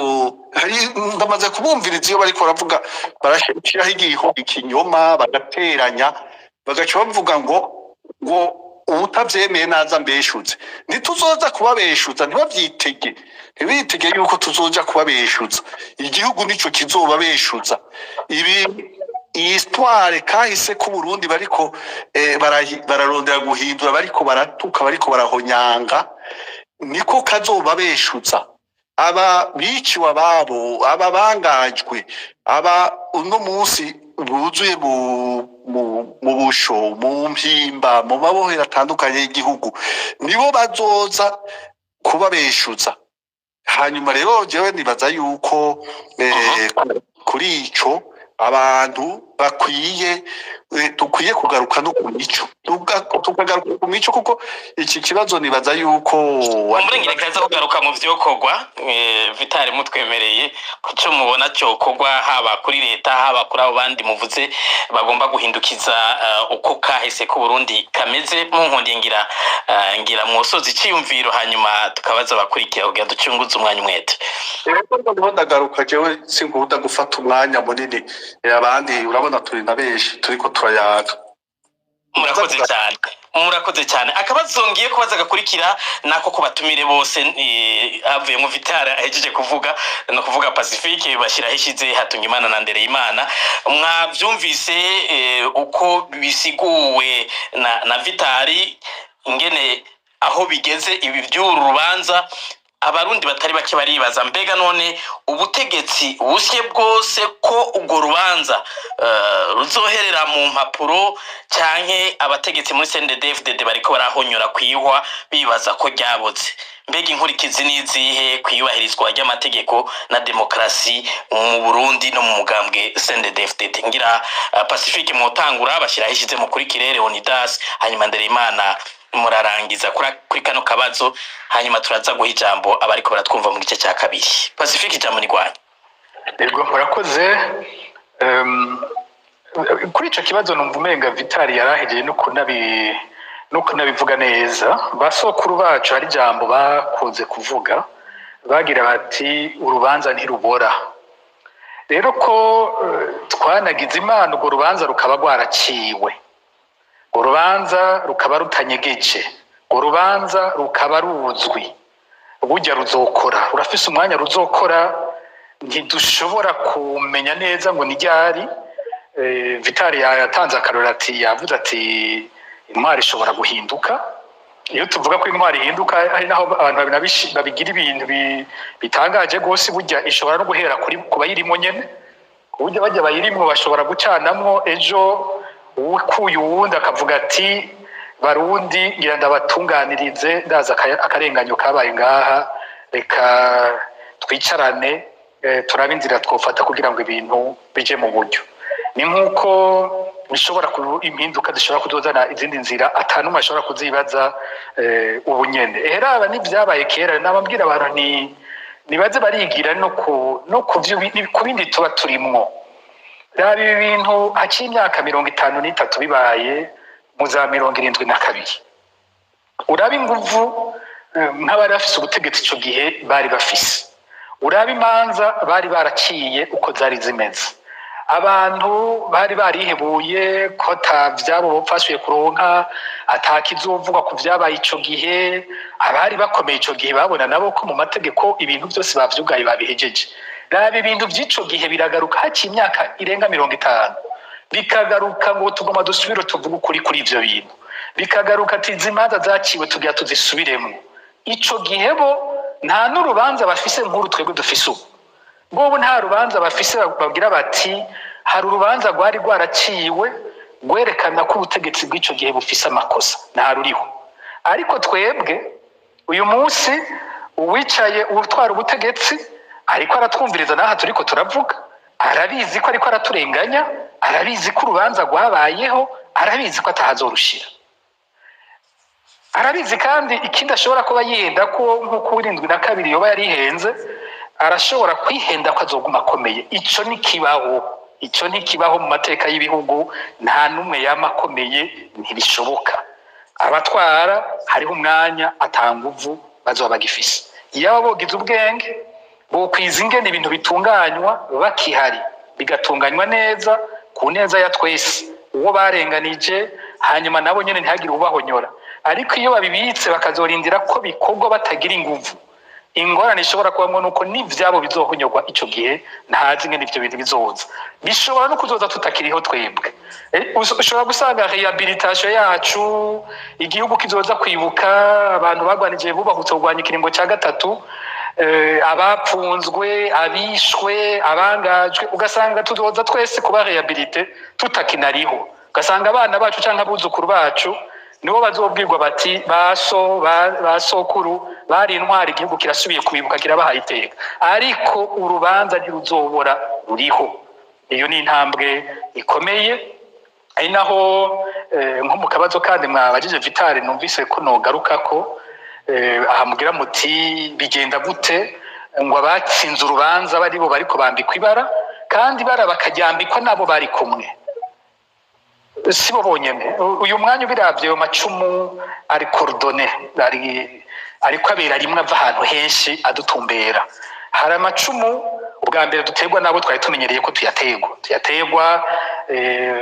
hari ndamaze kubumviriza iyo bariko baravuga, barashiraho ikinyoma, bagateranya, bagaca bavuga ngo ubutavyemeye naza mbeshuze ntituzoza kubabeshuza ntibitege yuko tuzoja kubabeshuza igihugu nico kizobabeshuza ibi iyi histoire kahise ku Burundi bariko bararondera guhindura bariko baratuka bariko barahonyanga niko kazobabeshuza aba biciwe ababo aba bangajwe aba uno munsi buzuye mu busho mu mpimba mu mabohero atandukanye y'igihugu nibo bazoza kubabeshuza hanyuma rero jewe nibaza yuko kuri ico abantu dukwiye kugaruka no ku mico tukagaruka ku mico kuko iki kibazo nibaza yuko umurengere kaza kugaruka mu vyokorwa Vitali mutwemereye kuco mubona cyokorwa haba kuri leta haba kuri abo bandi muvuze bagomba guhindukiza uko kahise ku Burundi kameze mu nkonde ngira mwosozi ciyumviro hanyuma tukabaza bakurikira kugira ducunguze umwanya umwete rero ndagaruka jewe sinkunda gufata umwanya munini abandi urabona turi na benshi turiko turayaga murakoze cyane akabazo ngiye kubaza gakurikira nako kubatumire bose avuye mu Vitali ahejeje kuvuga no kuvuga Pacifique bashira hishize hatunga Imana na Ndereyimana mwavyumvise uko bisiguwe na Vitali ingene aho bigeze ibi by'uru rubanza abarundi batari bake baribaza mbega none ubutegetsi busye bwose ko ubwo rubanza ruzoherera mu mpapuro canke abategetsi muri CNDD-FDD bariko barahonyora kwihwa bibaza ko ryaboze mbega inkurikizi nizihe kwiyubahirizwa ry'amategeko na demokrasi mu Burundi no mu mugambwe CNDD-FDD ngira Pacifique mutangura bashira hishize mu kuri Kirere Leonidas hanyuma Ndereyimana murarangiza kuri kano kabazo hanyuma turaza guha ijambo abariko baratwumva mu gice cya kabiri Pacifique ijambo ni rwanyu yego murakoze kuri ico kibazo numva umenga Vitali yarahegeye no kunabivuga neza basokuru bacu hari ijambo bakunze kuvuga bagira bati urubanza ntirubora rero ko twanagize Imana urwo rubanza rukaba rwaraciwe urubanza rukaba rutanyegeje urubanza rukaba ruzwi burya ruzokora urafise umwanya ruzokora ntidushobora kumenya neza ngo ni ryari Vitali yatanze akarora ati yavuze ati intwari ishobora guhinduka iyo tuvuga ko intwari ihinduka ari naho abantu babigira ibintu bitangaje gose burya ishobora no guhera ku bayirimo nyene burya bajya bayirimo bashobora gucanamwo ejo ukuye uwundi akavuga ati barundi ngira ndabatunganirize ndaza akarenganyo kabaye ngaha reka twicarane turabe inzira twofata kugira ngo ibintu bije mu buryo ni nkuko bishobora impinduka zishobora kudozana izindi nzira atanumwe ashobora kuzibaza ubunyene heraba n'ivyabaye kera nababwira abantu nibaze barigira no ku bindi tuba turimwo raba ibi bintu haciye imyaka 53 bibaye mu za 72 uraba inguvu nk'abari bafise ubutegetsi ico gihe bari bafise uraba imanza bari baraciye uko zari zimeze abantu bari barihebuye ko tavyabo bopfashuye kuronka atakizovugwa ku vyabaye ico gihe abari bakomeye ico gihe babona nabo ko mu mategeko ibintu byose bavyugaye babihejeje raba ibintu by'ico gihe biragaruka haciye imyaka irenga 50 bikagaruka ngo tugoma dusubire tuvuga ukuri kuri ivyo bintu bikagaruka ati izimanza zaciwe tugira tuzisubiremo ico gihe bo nta n'urubanza bafise nkuru twebwe dufise ubu bobo nta rubanza bafise babwira bati hari urubanza rwari rwaraciwe gwerekana ko ubutegetsi bw'ico gihe bufise amakosa nta ruriho ariko twebwe uyu munsi uwicaye utwara ubutegetsi ariko aratwumviriza naha turiko turavuga arabizi ko ariko araturenganya arabizi ko urubanza rwabayeho arabizi ko atahazorushira arabizi kandi ikindi ashobora kuba yihenda ko nk'uko 72 yoba yarihenze arashobora kwihenda ko azoguma akomeye ico ntikibaho mu mateka y'ibihugu nta numwe yamakomeye ntibishoboka abatwara hariho umwanya atanguvu bazoba bagifise iyo bogize ubwenge bokwiza ingene ibintu bitunganywa bakihari bigatunganywa neza ku neza ya twese uwo barenganije hanyuma nabo nyene ntihagire ubahonyora ariko iyo babibitse bakazorindira ko bikorwa batagira inguvu, ingorane ishobora kubamo nuko n'ivyabo bizohonyogwa ico gihe ntazi ngene ivyo bintu bizoza, bishobora no kuzoza tutakiriho twebwe. Ushobora gusanga rehabilitation yacu, igihugu kizoza kwibuka abantu bagwanije bubahutse kurwanya ikiringo ca gatatu, abapfunzwe, abishwe, abangajwe, ugasanga tuzoza twese kuba rehabilite tutakinariho, ugasanga abana bacu canke abuzukuru bacu nibo bazobwirwa bati basokuru bari intwari, igihugu kirasubiye kubibuka kirabahaye iteka, ariko urubanza ntiruzobora ruriho. Iyo ni intambwe ikomeye, ari naho nko mu kabazo kandi mwabajije Vitali numvise ko nogarukako, aha mugira muti bigenda gute ngo abatsinze urubanza baribo bariko bambikwa ibara kandi bara bakaryambikwa nabo bari kumwe, sibo bonyene. Uyu mwanya ubiravye mu macumu ari coordonné, ariko abera rimwe ava ahantu henshi adutumbera. Hari amacumu ubwa mbere duterwa nabo twari tumenyereye ko tuyaterwa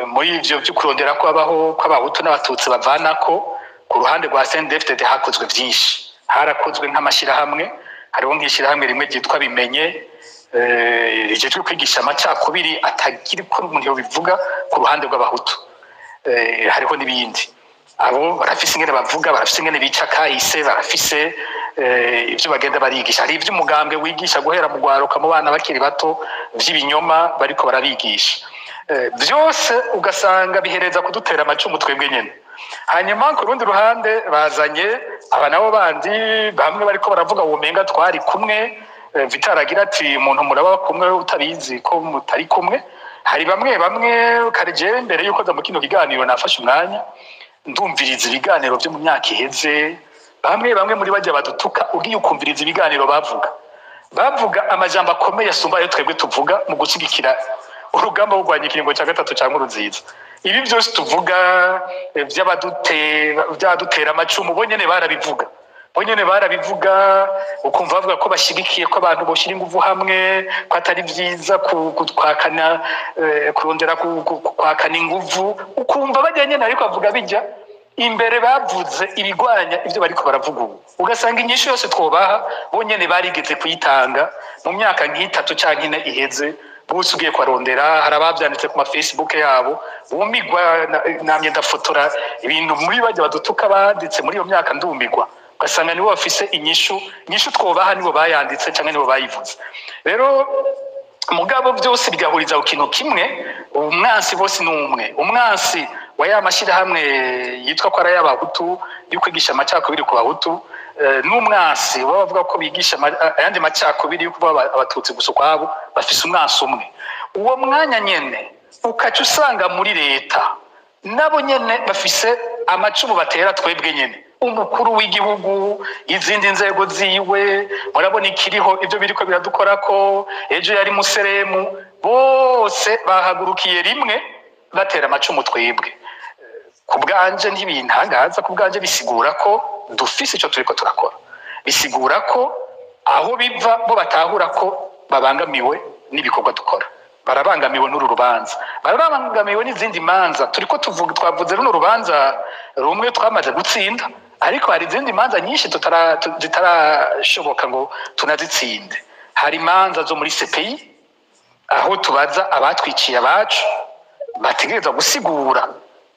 muri ivyo vyo kurondera ko abaho kw'abahutu n'abatutsi bavanako. Ku ruhande rwa CNDD-FDD hakozwe vyinshi, harakozwe nk'amashirahamwe, hariho nk'ishirahamwe rimwe ryitwa Bimenye rijejwe kwigisha amacakubiri atagira uko umuntu yobivuga ku ruhande rw'abahutu. Hariho n'ibindi, abo barafise ingene bavuga, barafise ingene bica kahise, barafise ivyo bagenda barigisha. Hari ivyo umugambwe wigisha guhera mu rwaruka mu bana bakiri bato vy'ibinyoma bariko barabigisha, vyose ugasanga bihereza kudutera amacumu twebwe nyene. Hanyuma ku rundi ruhande bazanye aba nabo bandi bamwe bariko baravuga ubumenga twari kumwe. Vitali agira ati umuntu muraba kumwe utabizi ko mutari kumwe. Hari bamwe karije mbere yuko za mu kino kiganiro nafashe umwanya ndumviriza ibiganiro byo mu myaka iheze, bamwe muri bajya badutuka, ugiye ukumviriza ibiganiro bavuga amajambo akomeye asumba ayo twebwe tuvuga mu gushigikira urugamba rwo kurwanya ikiringo ca gatatu ca Nkurunziza. Ibi byose tuvuga byadutera amacumu, bonyene barabivuga ukumva bavuga ko bashigikiye ko abantu boshira inguvu hamwe, ko atari vyiza kwakana kurondera kwakana inguvu, ukumva bajyanye ariko bavuga bijya imbere bavuze ibigwanya ivyo bariko baravuga ubu, ugasanga inyishu yose twobaha bonyene barigeze kuyitanga mu myaka nk'itatu canke ine iheze. Bose ugiye kwarondera hari abavyanditse ku ma Facebook yabo, bumigwa namye ndafotora ibintu muri bajya badutuka banditse muri iyo myaka ndumigwa, ugasanga nibo bafise inyishu twobaha, nibo bayanditse canke nibo bayivuze. Rero mugabo byose bigahuriza ku kintu kimwe, umwansi bose n'umwe, umwansi wa ya mashirahamwe yitwa ko ari y'abahutu yo kwigisha amacakubiri ku bahutu, n'umwansi bavuga ko bigisha ayandi macakubiri yo kuba abatutsi gusa kwabo, bafise umwansi umwe. Uwo mwanya nyene ukaca usanga muri leta nabo nyene bafise amacumu batera twebwe nyene, umukuru w'igihugu, izindi nzego ziwe, murabona ikiriho ivyo biriko biradukorako. Ejo yari Museremu, bose bahagurukiye rimwe batera amacumu twebwe. Ku bwanje ntibintangaza, ku bwanje bisigura ko dufise ico turiko turakora, bisigura ko aho biva bo batahura ko babangamiwe n'ibikorwa dukora, barabangamiwe n'uru rubanza, barabangamiwe n'izindi manza turiko tuvuga. Twavuze runo rubanza rumwe twamaze gutsinda, ariko hari izindi manza nyinshi zitarashoboka ngo tunazitsinde. Hari imanza zo muri CPI aho tubaza abatwiciye abacu, bategereza gusigura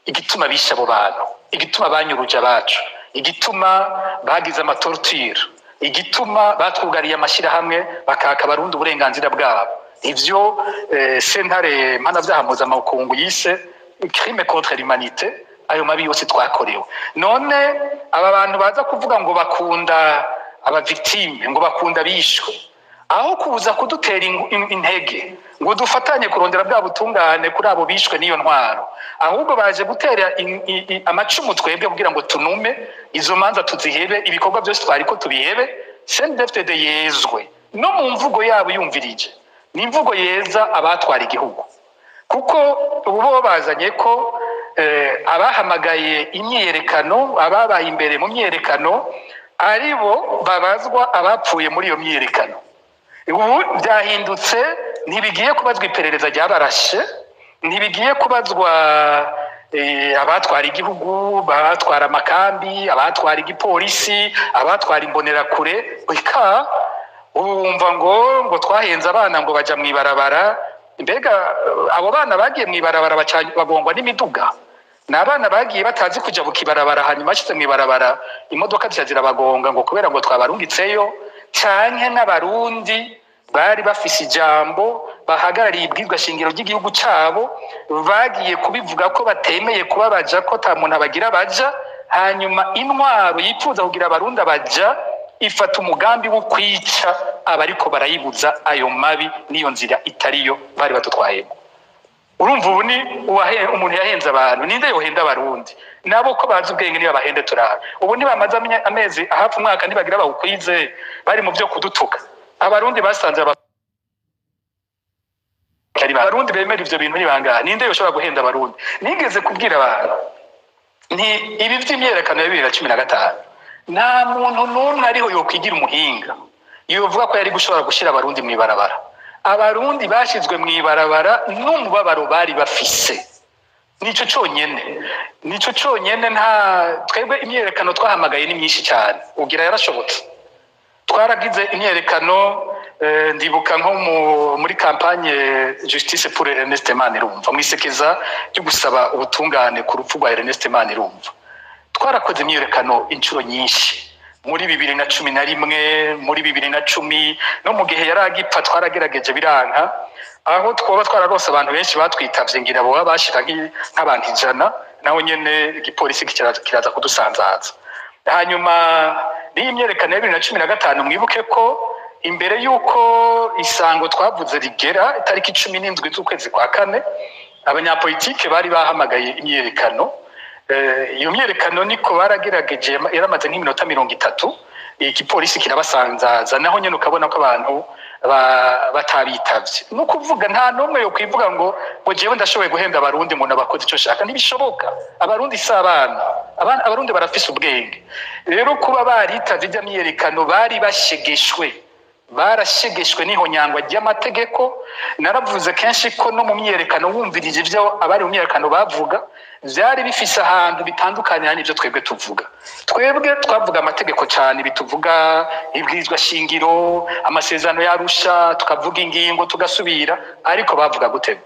igituma bisha abo bantu, igituma banyuruje abacu, igituma bagize amatorture, igituma batwugariye amashirahamwe bakaka abarundi uburenganzira bwabo. Ivyo sentare mpanavyaha mpuzamakungu yise crime contre l'humanité, ayo mabi yose twakorewe. None aba bantu baza kuvuga ngo bakunda aba victime, ngo bakunda bishwe, aho kuza kudutera intege ngo dufatanye kurondera bwa butungane kuri abo bishwe n'iyo ntwaro, ahubwo baje gutera amacumu twebwe kugira ngo tunume izo manza tuzihebe, ibikorwa byose twariko tubihebe. CNDD-FDD yezwe no mu mvugo yabo yumvirije, ni imvugo yeza abatwara igihugu, kuko ubu bo bazanye ko abahamagaye imyiyerekano, ababaye imbere mu myiyerekano aribo babazwa abapfuye muri iyo myiyerekano. Ubu byahindutse, ntibigiye kubazwa iperereza ryabarashe, ntibigiye kubazwa abatwara igihugu, abatwara amakambi, abatwara igipolisi, abatwara imbonerakure, eka wumva ngo twahenze abana ngo baja mw'ibarabara. Mbega abo bana bagiye mw'ibarabara bagongwa n'imiduga? Ni abana bagiye batazi kuja bukibarabara, hanyuma bashize mw'ibarabara imodoka zirabagonga ngo kubera ngo twabarungitseyo? Canke n'abarundi bari bafise ijambo bahagarariye ibwirwa shingiro ry'igihugu cabo bagiye kubivuga ko batemeye kuba baja, ko ta muntu abagira baja, hanyuma intwaro yifuza kugira abarundi baja ifata umugambi wo kwica abariko barayibuza ayo mabi n'iyo nzira itariyo bari badutwayemo. Urumva ubu ni umuntu yahenze abantu. Ninde yohenda abarundi? Nabo ko bazi ubwenge niba bahende turara. Ubu ntibamaze amezi hafi umwaka ntibagira bawukwize bari mu byo kudutuka. Abarundi basanze abarundi bemera ivyo bintu nibangana. Ninde yoshobora guhenda abarundi? Nigeze kubwira abantu nti ibi vy'imyerekano ya 2015 nta muntu n'umwe ariho yokwigira umuhinga yovuga ko yari gushobora gushira abarundi mw'ibarabara. Abarundi bashizwe mw'ibarabara n'umubabaro bari bafise. Nico conyene nta twebwe imyerekano twahamagaye ni myinshi cyane, ugira yarashobotse. Twaragize imyerekano ndibuka nko muri kampanye Justice pour Ernest Manirumva mwisekeza cyo gusaba ubutungane ku rupfu rwa Ernest Manirumva. Twarakoze imyerekano inshuro nyinshi muri 2011, muri 2010, no mu gihe yaragipfa twaragerageje biranka, aho twoba twararose abantu benshi batwitavye ngira bo bashika nk'abantu 100, naho nyene igipolisi kiraza kudusanzaza. Hanyuma iyi myerekano ya 2015 mwibuke ko imbere yuko isango twavuze rigera itariki 17 z'ukwezi kwa kane, abanyapolitike bari bahamagaye imyerekano. Iyo myerekano niko baragerageje yaramaze nk'iminota 30, igipolisi kirabasanzaza, naho nyene ukabona ko abantu batabitavye. No kuvuga nta nomwe yo kwivuga ngo jewe ndashoboye guhenda abarundi ngo nabakoze ico shaka, ntibishoboka. Abarundi sabana, abarundi barafise ubwenge. Rero kuba baritavye ijya myerekano bari barashegeshwe n'ihonyangwa ry'amategeko. Naravuze kenshi ko no mu myerekano wumvirije ivyo abari mu myerekano bavuga vyari bifise ahantu bitandukanye n'ivyo twebwe tuvuga. Twebwe twavuga amategeko cyane, bituvuga ibwirizwa shingiro, amasezerano yarusha, tukavuga ingingo tugasubira, ariko bavuga gute?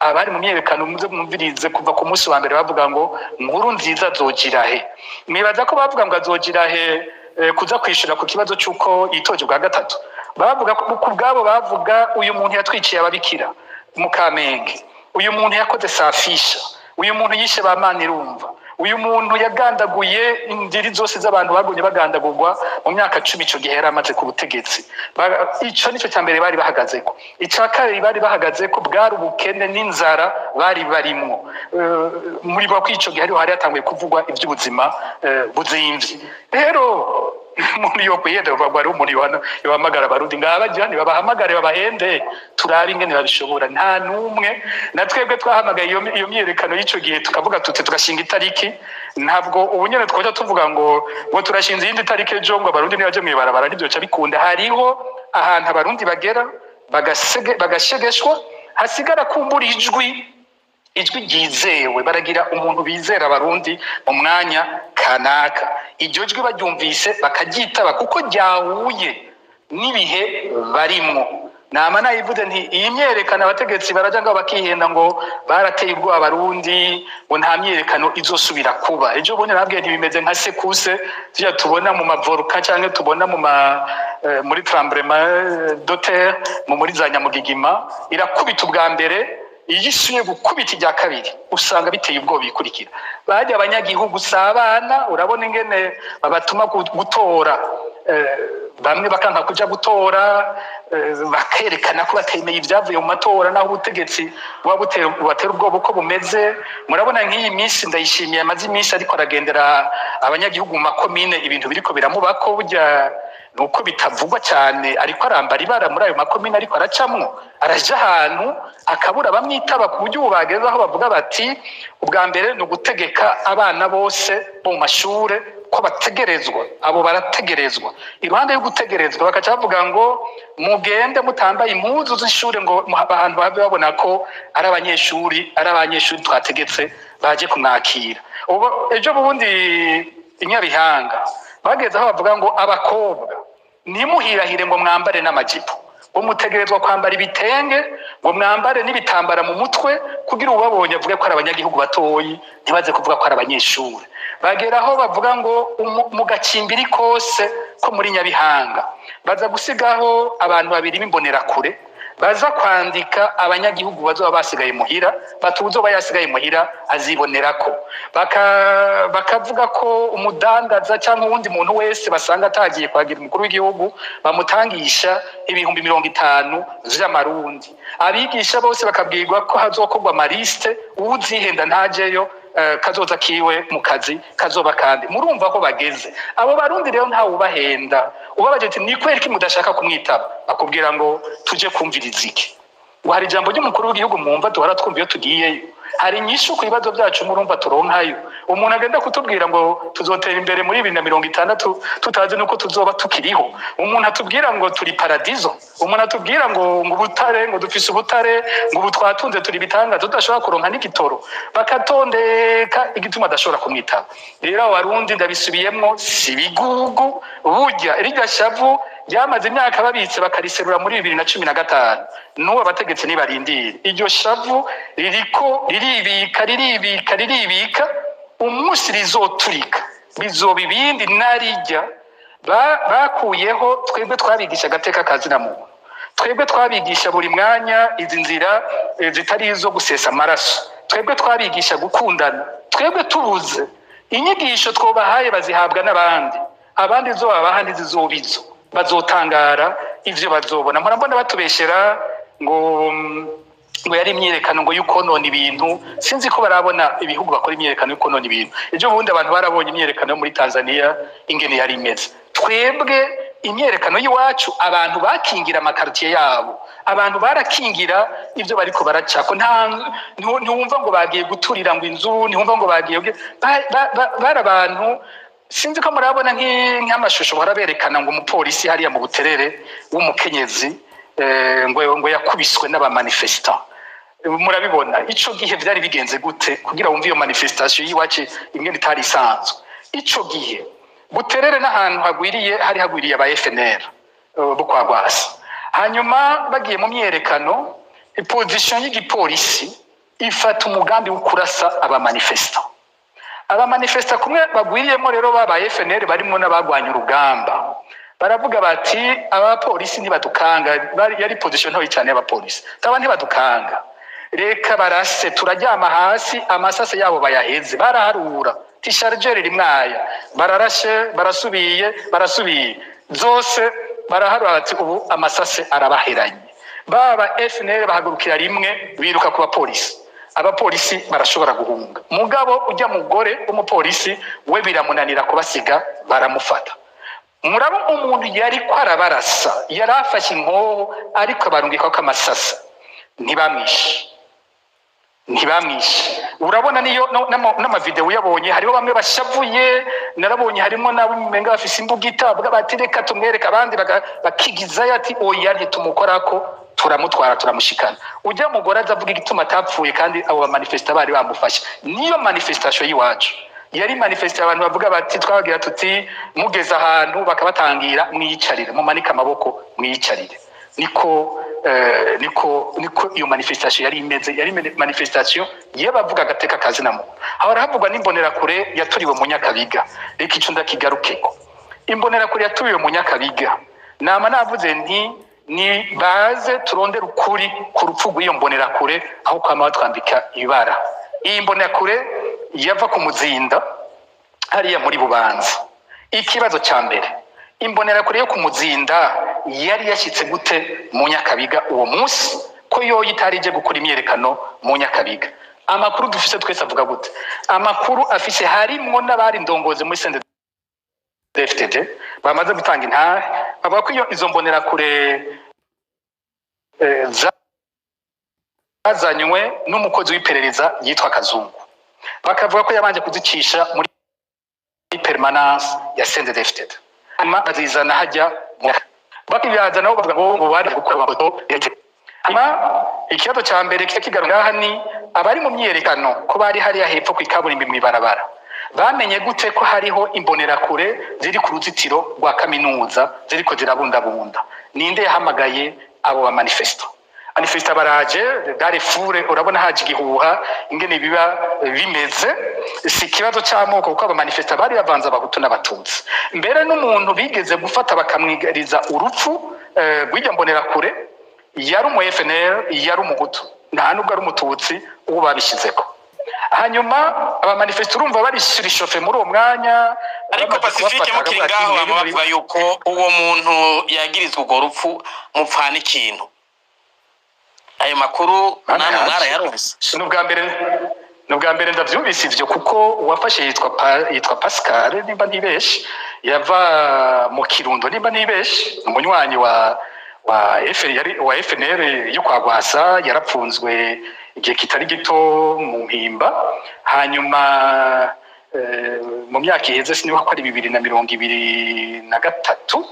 Abari mu myerekano muze mwumvirize kuva ku munsi wa mbere bavuga ngo nkuru nziza zogira he. Mwibaza ko bavuga ngo azogira he kuza kwishura ku kibazo cy'uko itoje bwa gatatu? Bavuga ku bwabo, bavuga uyu muntu yatwiciye ababikira mu Kamenge, uyu muntu yakoze safisha, uyu muntu yishe ba Manirumva, uyu muntu yagandaguye indiri zose z'abantu bagonye bagandagurwa mu myaka 10 ico gihe yaramaze ku butegetsi. Ico nico cyambere bari bahagazeko. Icakabiri bari bahagazeko bwari ubukene n'inzara bari barimwo. Muri bako ico gihe hari hatanguye kuvugwa ivy'ubuzima buzimvye. Rero muri yo kuyenda bari umuntu yohamagara abarundi ngabajya babahamagare babahende turabe ingene babishobora. Nta numwe. Na twebwe twahamagaye iyo myerekano y'ico gihe tukavuga tuti tugashinga itariki. Ntabwo ubunyene twoja tuvuga ngo turashinze iyindi tariki ejo ngo abarundi nibaje mw'ibarabara n'ibyoca bikunda. Hariho ahantu abarundi bagera bagashegeshwa, hasigara kumbura ijwi ryizewe, baragira umuntu bizera abarundi mu mwanya kanaka. Iryo jwi baryumvise bakaryitaba kuko ryahuye n'ibihe barimwo. Nama nayivuze nti iyi myerekano abategetsi baraja ngo bakihenda ngo barateye ubwoba abarundi ngo nta myerekano izosubira kuba. Ejo bundi nabwiye ntibimeze nka sekuse tujya tubona mu mavolcan cyangwa tubona muri tremblement de terre muri za Nyamugigima, irakubita ubwa mbere, iyisuye gukubita ijya kabiri usanga biteye ubwoba bikurikira. Bajya abanyagihugu sabana, urabona ingene babatuma gutora, bamwe bakanka kuja gutora, bakerekana ko batemeye ibyavuye mu matora, naho ubutegetsi bubatera ubwoba uko bumeze. Murabona nk'iyi minsi Ndayishimiye amaze iminsi ariko aragendera abanyagihugu mu makomine, ibintu biriko biramubako burya nuko bitavugwa cyane, ariko arambara ibara muri ayo makomine ariko aracamwo, araja ahantu akabura bamwitaba ku buryo bageze aho bavuga bati ubwa mbere no gutegeka abana bose bo mu mashure ko bategerezwa, abo barategerezwa. Iruhande yo gutegerezwa bakaca bavuga ngo mugende mutambaye impuzu z'ishure ngo abantu babe babona ko ari abanyeshuri twategetse baje kumwakira. Ubu ejo bundi inyabihanga bageze aho bavuga ngo abakobwa nimuhirahire ngo mwambare n'amajipo, ngo mutegerezwa kwambara ibitenge, ngo mwambare n'ibitambara mu mutwe kugira ubabonye avuge ko ari abanyagihugu batoyi, ntibaze kuvuga ko ari abanyeshuri. Bagera aho bavuga ngo mu gacimbiri kose ko muri Nyabihanga baza gusigaho abantu babiri b'imbonerakure baza kwandika abanyagihugu bazoba basigaye muhira, batuzoba yasigaye muhira azibonerako, bakavuga ko umudandaza cyangwa uwundi muntu wese basanga atagiye kwagira umukuru w'igihugu bamutangisha ibihumbi 50 vy'amarundi. Abigisha bose bakabwirwa ko hazokorwa amaliste, uwuzihenda ntajeyo kazoza kiwe mu kazi kazoba kandi. Murumva ko bageze abo barundi rero ntawe ubahenda, ubabaje ati ni kweri ki mudashaka kumwitaba, akubwira ngo tuje kumviriza iki. Hari ijambo ry'umukuru w'igihugu mwumva duhora twumva iyo tugiyeyo, hari inyishu ku bibazo byacu murumva turonkayo. Umuntu agenda kutubwira ngo tuzotera imbere muri 2060 tutazi nuko tuzoba tukiriho. Umuntu atubwira ngo turi paradizo, umuntu atubwira ngo ubutare, ngo dufise ubutare, ngo ubu twatunze turi bitanga tudashobora kuronka n'igitoro, bakatondeka igituma adashobora kumwitaba. Rero abarundi ndabisubiyemwo si bigugu, burya iryo shavu ryamaze imyaka babitse bakariserura muri 2015. N'uwo abategetsi nibarindira iryo shavu ririko riribika umunsi rizoturika bizoba ibindi narijya. Bakuyeho twebwe twabigisha agateka kazina muntu, twebwe twabigisha buri mwanya izi nzira zitari izo gusesa amaraso, twebwe twabigisha gukundana, twebwe tubuze inyigisho twobahaye bazihabwa n'abandi, abandi zo babaha ntizizobizo, bazotangara ivyo bazobona. Murambona batubeshera ngo yari imyerekano ngo yukonona ibintu, sinzi ko barabona ibihugu bakora imyerekano yukonona ibintu. Ejo bundi abantu barabonye imyerekano yo muri Tanzania ingene yari imeze. Twebwe imyerekano y'iwacu abantu bakingira amakartier yabo, abantu barakingira ivyo bariko baracako. Ntiwumva ngo bagiye guturira ngo inzu, ntiwumva ngo bagiye bara abantu. Sinzi ko murabona nk'amashusho baraberekana ngo umupolisi hariya mu Buterere w'umukenyezi ngo yakubiswe n'abamanifestant. Murabibona ico gihe byari bigenze gute kugira wumve iyo manifestation yiwacu ingene itari isanzwe. Ico gihe Buterere n'ahantu hari hagwiriye aba FNL bo kwagwasa. Hanyuma bagiye mu myerekano, position y'igipolisi ifata umugambi wo kurasa aba manifestant. Aba manifesta kumwe bagwiriyemo rero baba FNL barimo n'abagwanya urugamba, baravuga bati abapolisi ntibadukanga. Yari position nto cyane y'abapolisi, taba ntibadukanga, reka barase, turajyama hasi amasase yabo bayaheze. Baraharura tishargere rimwaya, bararashe, barasubiye zose baraharura bati ubu amasase arabaheranye. Baba FNL bahagurukira rimwe biruka ku bapolisi, abapolisi barashobora guhunga. Mugabo ujya mugore w'umupolisi we biramunanira kubasiga, baramufata. Murabo umuntu yari kwarabarasa, yarafashe inkoho ariko abarungika ko amasasa, ntibamwishe. Urabona niyo n'amavideo yabonye, hariho bamwe bashavuye, narabonye harimo n'abumenga bafise imbugita bavuga bati reka tumwereka, abandi bakigizayo ati oya ntitumukorako, turamutwara turamushikana. Ujya mugora azavuga igituma atapfuye kandi abo bamanifesta bari bamufasha. Niyo manifestation yiwacu yari manifestation abantu bavuga bati twabagira tuti mugeze ahantu bakabatangira mwiyicarire, mumanika amaboko mwiyicarire. Niko iyo manifestation yari imeze. Yari manifestation yebavuga agateka kazina muntu. Ahora havugwa n'imbonerakure yaturiwe mu Nyakabiga, reka ico ndakigarukeko. Imbonerakure yaturiwe mu Nyakabiga, nama navuze nti ni baze turondera ukuri ku rupfu rw'iyo mbonerakure aho kwama batwambika ibara. Iyi mbonerakure yava ku Muzinda hariya muri Bubanza. Ikibazo ca mbere, imbonerakure yo ku Muzinda yari yashyitse gute mu Nyakabiga uwo munsi ko yoyo itarije gukora imyerekano mu Nyakabiga? Amakuru dufise twese avuga gute? Amakuru afise harimo n'abari ndongoze muri CNDD-FDD bamaze gutanga intare, bavuga ko iyo izo mbonerakure zazanywe n'umukozi w'iperereza yitwa Kazungu, bakavuga ko yabanje kuzicisha muri permanence ya CNDD-FDD, bazizana hajya bakibaza nabo bavuga ngo bari gukora amafoto. Ikibazo cya mbere kigaruka ngaha ni abari mu myiyerekano ko bari hariya hepfo ku ikaburimbi mw'ibarabara bamenye gute ko hariho imbonerakure ziri ku ruzitiro rwa kaminuza ziriko zirabundabunda? Ninde yahamagaye abo ba manifesto baraje dare fure, urabona haje igihuha ingene biba bimeze. Si ikibazo cy'amoko kuko aba manifesto bari bavanze abahutu n'abatutsi, mbere n'umuntu bigeze gufata bakamwigariza urupfu rw'iryo mbonerakure yari umu FNL, yari umuhutu, nta nubwo ari umututsi uwo babishyizeko. Hanyuma aba manifesto urumva bari shofe muri uwo mwanya. Ariko Pacifique mukiri ngaho bavuga yuko uwo muntu yagirizwa urwo rupfu mupfana ikintu. Ayo makuru namwe mwarayaronse? Nubwa mbere ndavyumvise ivyo, kuko uwafashe yitwa Pascal nimba ntibeshe, yava mu Kirundo nimba ntibeshe, umunywanyi wa FNL yo kwa Gwasa, yarapfunzwe igihe kitari gito mu mpimba. Hanyuma mu myaka iheze sinibuka ko ari 2023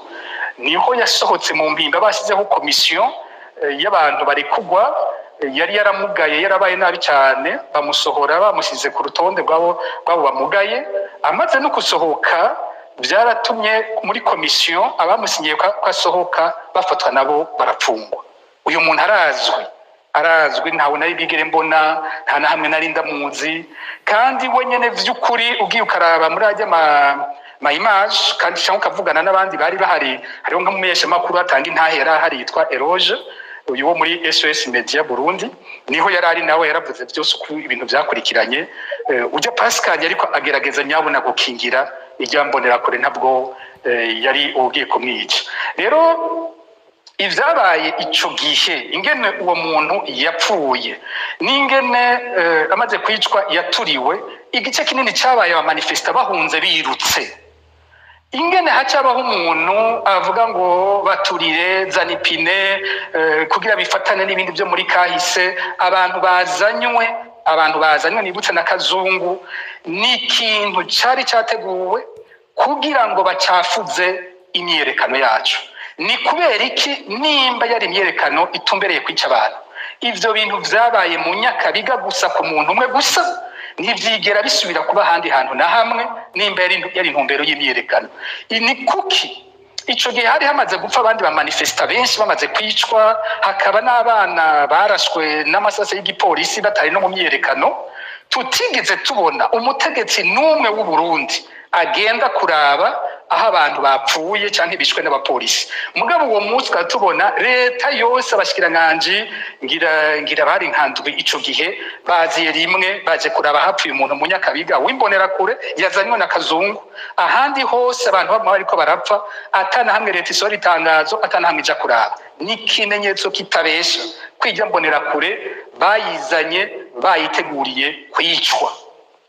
niho yasohotse mu mpimba, bashyizeho komisiyo y'abantu bari kugwa, yari yaramugaye yarabaye nabi cyane, bamusohora bamushyize ku rutonde rwabo bamugaye. Amaze no gusohoka byaratumye muri komisiyo abamusinyiye ko asohoka bafatwa nabo barapfungwa. Uyu muntu arazwi ntawe nari bigere mbona, nta na hamwe nari ndamuzi, kandi we nyene vy'ukuri ugiye ukaraba muri ajya ma image kandi cyangwa ukavugana n'abandi bari bahari. Hariho nk'umumenyesha makuru atanga intahe yari ahari yitwa Eroge, uyu wo muri SOS Media Burundi, niho yari ari nawe yaravuze byose uko ibintu byakurikiranye. Ujya Pascal ariko agerageza nyabona gukingira iryambonera kure, ntabwo yari ugiye kumwica. Rero ivyabaye ico gihe, ingene uwo muntu yapfuye n'ingene amaze kwicwa yaturiwe, igice kinini cyabaye aba manifesta bahunze birutse. Ingene hacabaho umuntu avuga ngo baturire zanipine kugira bifatane n'ibindi byo muri kahise, abantu bazanywe nibutse na Kazungu, n'ikintu cyari cyateguwe kugira ngo bacafuze imyerekano yacu. Ni kubera iki nimba yari imyerekano itumbereye kwica abantu? Ivyo bintu vyabaye mu Nyakabiga gusa ku muntu umwe gusa, ntivyigera bisubira kuba ahandi hantu na hamwe nimba yari intumbero y'imyerekano. Ni kuki ico gihe hari hamaze gupfa abandi ba manifesta benshi bamaze kwicwa, hakaba n'abana barashwe n'amasase y'igipolisi batari no mu myerekano, tutigeze tubona umutegetsi n'umwe w'u Burundi agenda kuraba aho abantu bapfuye cyangwa bishwe n'abapolisi. Mugabo uwo munsi tubona leta yose abashikiranganje ngira bari nkandwi ico gihe baziye rimwe baje kuraba hapfuye umuntu mu Nyakabiga w'imbonera kure yazanywe na Kazungu. Ahandi hose abantu bamwe bariko barapfa, atana hamwe leta isora itangazo, atana hamwe ija kuraba. Ni ikimenyetso kitabesha kwija mbonera kure bayizanye bayiteguriye kwicwa,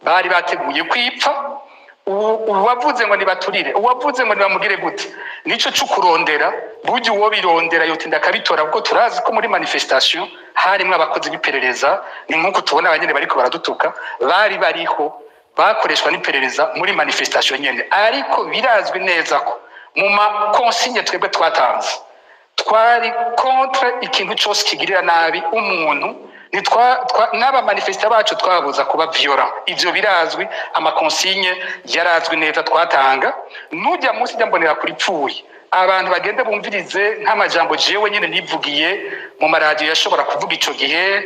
bari bateguye kwipfa. Uwavuze ngo nibaturire, uwavuze ngo nibamugire gute, nico cy'ukurondera buryo uwo birondera yotinda kabitora, kuko turazi ko muri manifestation harimo abakozi b'iperereza. Ni nkuko tubona abanyene bariko baradutuka, bariho bakoreshwa n'iperereza muri manifestation nyene. Ariko birazwi neza ko mu ma consigne twebwe twatanze twari contre ikintu cyose kigirira nabi umuntu. N'aba manifesta bacu twabuza kuba violent, ivyo birazwi, amakonsigne yarazwi neza twatanga. Nujya munsi ndambonera kuri pfuye abantu bagende bumvirize nk'amajambo jewe nyene nivugiye mu maradiyo yashobora kuvuga ico gihe.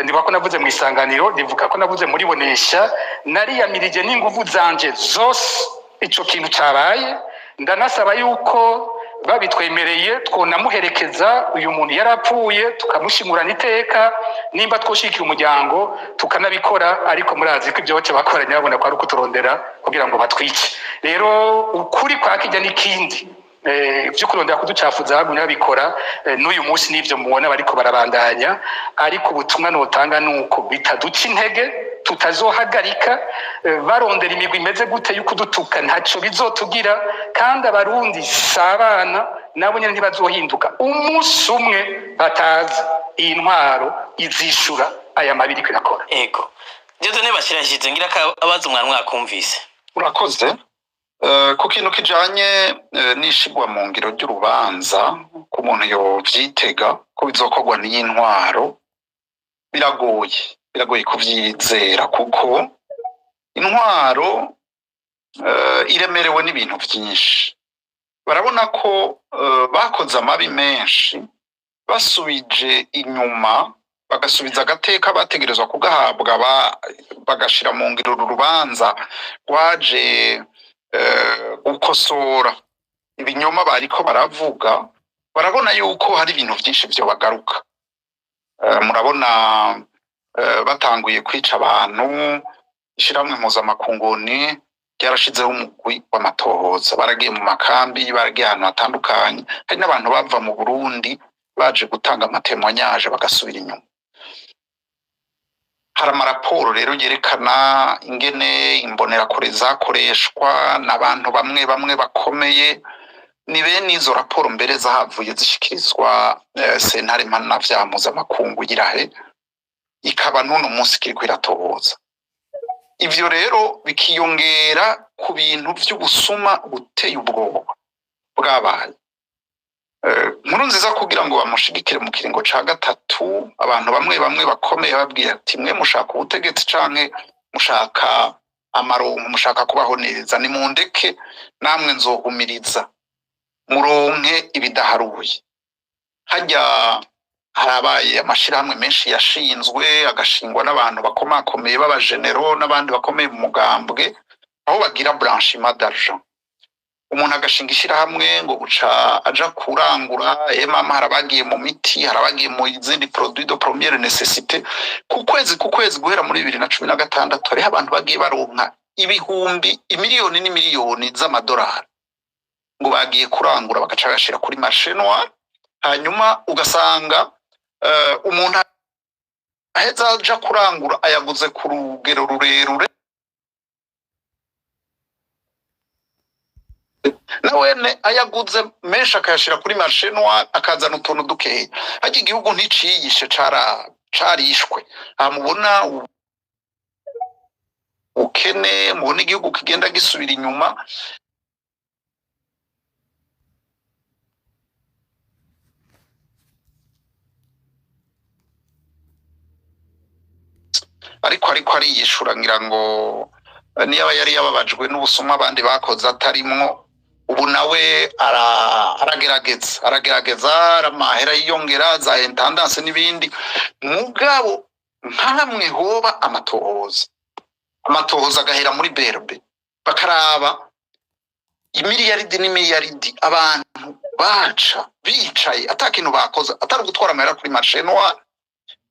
Ndibuka ko navuze mu Isanganiro, ndivuga ko navuze muri Bonesha, nariyamirije n'inguvu zanje zose ico kintu cyabaye. Ndanasaba yuko babitwemereye twonamuherekeza uyu muntu yarapfuye, tukamushimurana iteka, nimba twoshikira umuryango tukanabikora. Ariko murazi ko ibyo bace bakoranye babona ko ari ukuturondera kugira ngo batwice. Rero ukuri kwa kijya n'ikindi, byo kurondera kuducafuza bagumye babikora. N'uyu munsi n'ivyo mubona bariko barabandanya. Ariko ubutumwa notanga nuko bitaduca intege, tutazohagarika. Barondera imigwi imeze gute y'ukudutuka ntaco bizotugira, kandi abarundi sabana nabo nyene ntibazohinduka umunsi umwe batazi iyi ntwaro izishura aya mabiri kwirakora. Ego jeje nebashirashije ngira abaza umwana mwakumvise. Urakoze. Ku kintu kijanye n'ishigwa mu ngiro ry'urubanza ku muntu yo vyitega ko bizokorwa n'iyi ntwaro biragoye. biragoye kuvyizera kuko intwaro iremerewe n'ibintu byinshi. Barabona ko bakoze amabi menshi, basubije inyuma bagasubiza agateka bategerezwa kugahabwa, bagashira mu ngiro urubanza rwaje gukosora ibinyoma bariko baravuga. Barabona yuko hari ibintu byinshi byo bagaruka. Murabona batanguye kwica abantu, ishiramwe mpuzamakunguni ryarashizeho umugwi w'amatohoza, baragiye mu makambi, baragiye ahantu hatandukanye, hari n'abantu bava mu Burundi baje gutanga amatemwanyaje bagasubira inyuma. Hari amaraporo rero yerekana ingene imbonerakure zakoreshwa n'abantu bamwe bamwe bakomeye. Ni bene izo raporo mbere zahavuye zishikirizwa sentare mpanavyaha mpuzamakungu yirahe, ikaba n'uno munsi kiriko iratohoza. Ivyo rero bikiyongera ku bintu vy'ubusuma buteye ubwoba bwabaye. Nkurunziza kugira ngo bamushigikire mu kiringo ca gatatu, abantu bamwe bamwe bakomeye babwiye ati mwe mushaka ubutegetsi canke mushaka amaronko, mushaka kubaho neza, ni mundeke namwe nzohumiriza muronke ibidaharuye. Hajya harabaye amashirahamwe menshi yashinzwe, agashingwa n'abantu bakomakomeye b'abagenero n'abandi bakomeye mu mugambwe, aho bagira blanchiment d'argent. Umuntu agashinga ishirahamwe ngo guca aja kurangura, mama harabagiye mu miti, harabagiye mu izindi produits de première nécessité. Ku kwezi guhera muri 2016 hariho abantu bagiye baronka ibihumbi, imiliyoni n'imiliyoni z'amadolari ngo bagiye kurangura bagaca bashira kuri marché noir. Hanyuma ugasanga umuntu aheza aja kurangura ayaguze ku rugero rurerure, nawene ayaguze menshi akayashira kuri marché noir, akazana utuntu dukeye. Hajya igihugu nticiyishe, carishwe. Mubona ukene, mubona igihugu kigenda gisubira inyuma. Ariko ariyishura, ngira ngo niyo yari yababajwe n'ubusuma abandi bakoze atarimwo. Ubu nawe aragerageza aramahera yiyongera za intendance n'ibindi. Mugabo nkamwe hoba amatohoza agahera muri berbe, bakaraba imiliyaridi n'imiliyaridi abantu baca bicaye atakintu bakoze atari gutwara amahera kuri marché noir.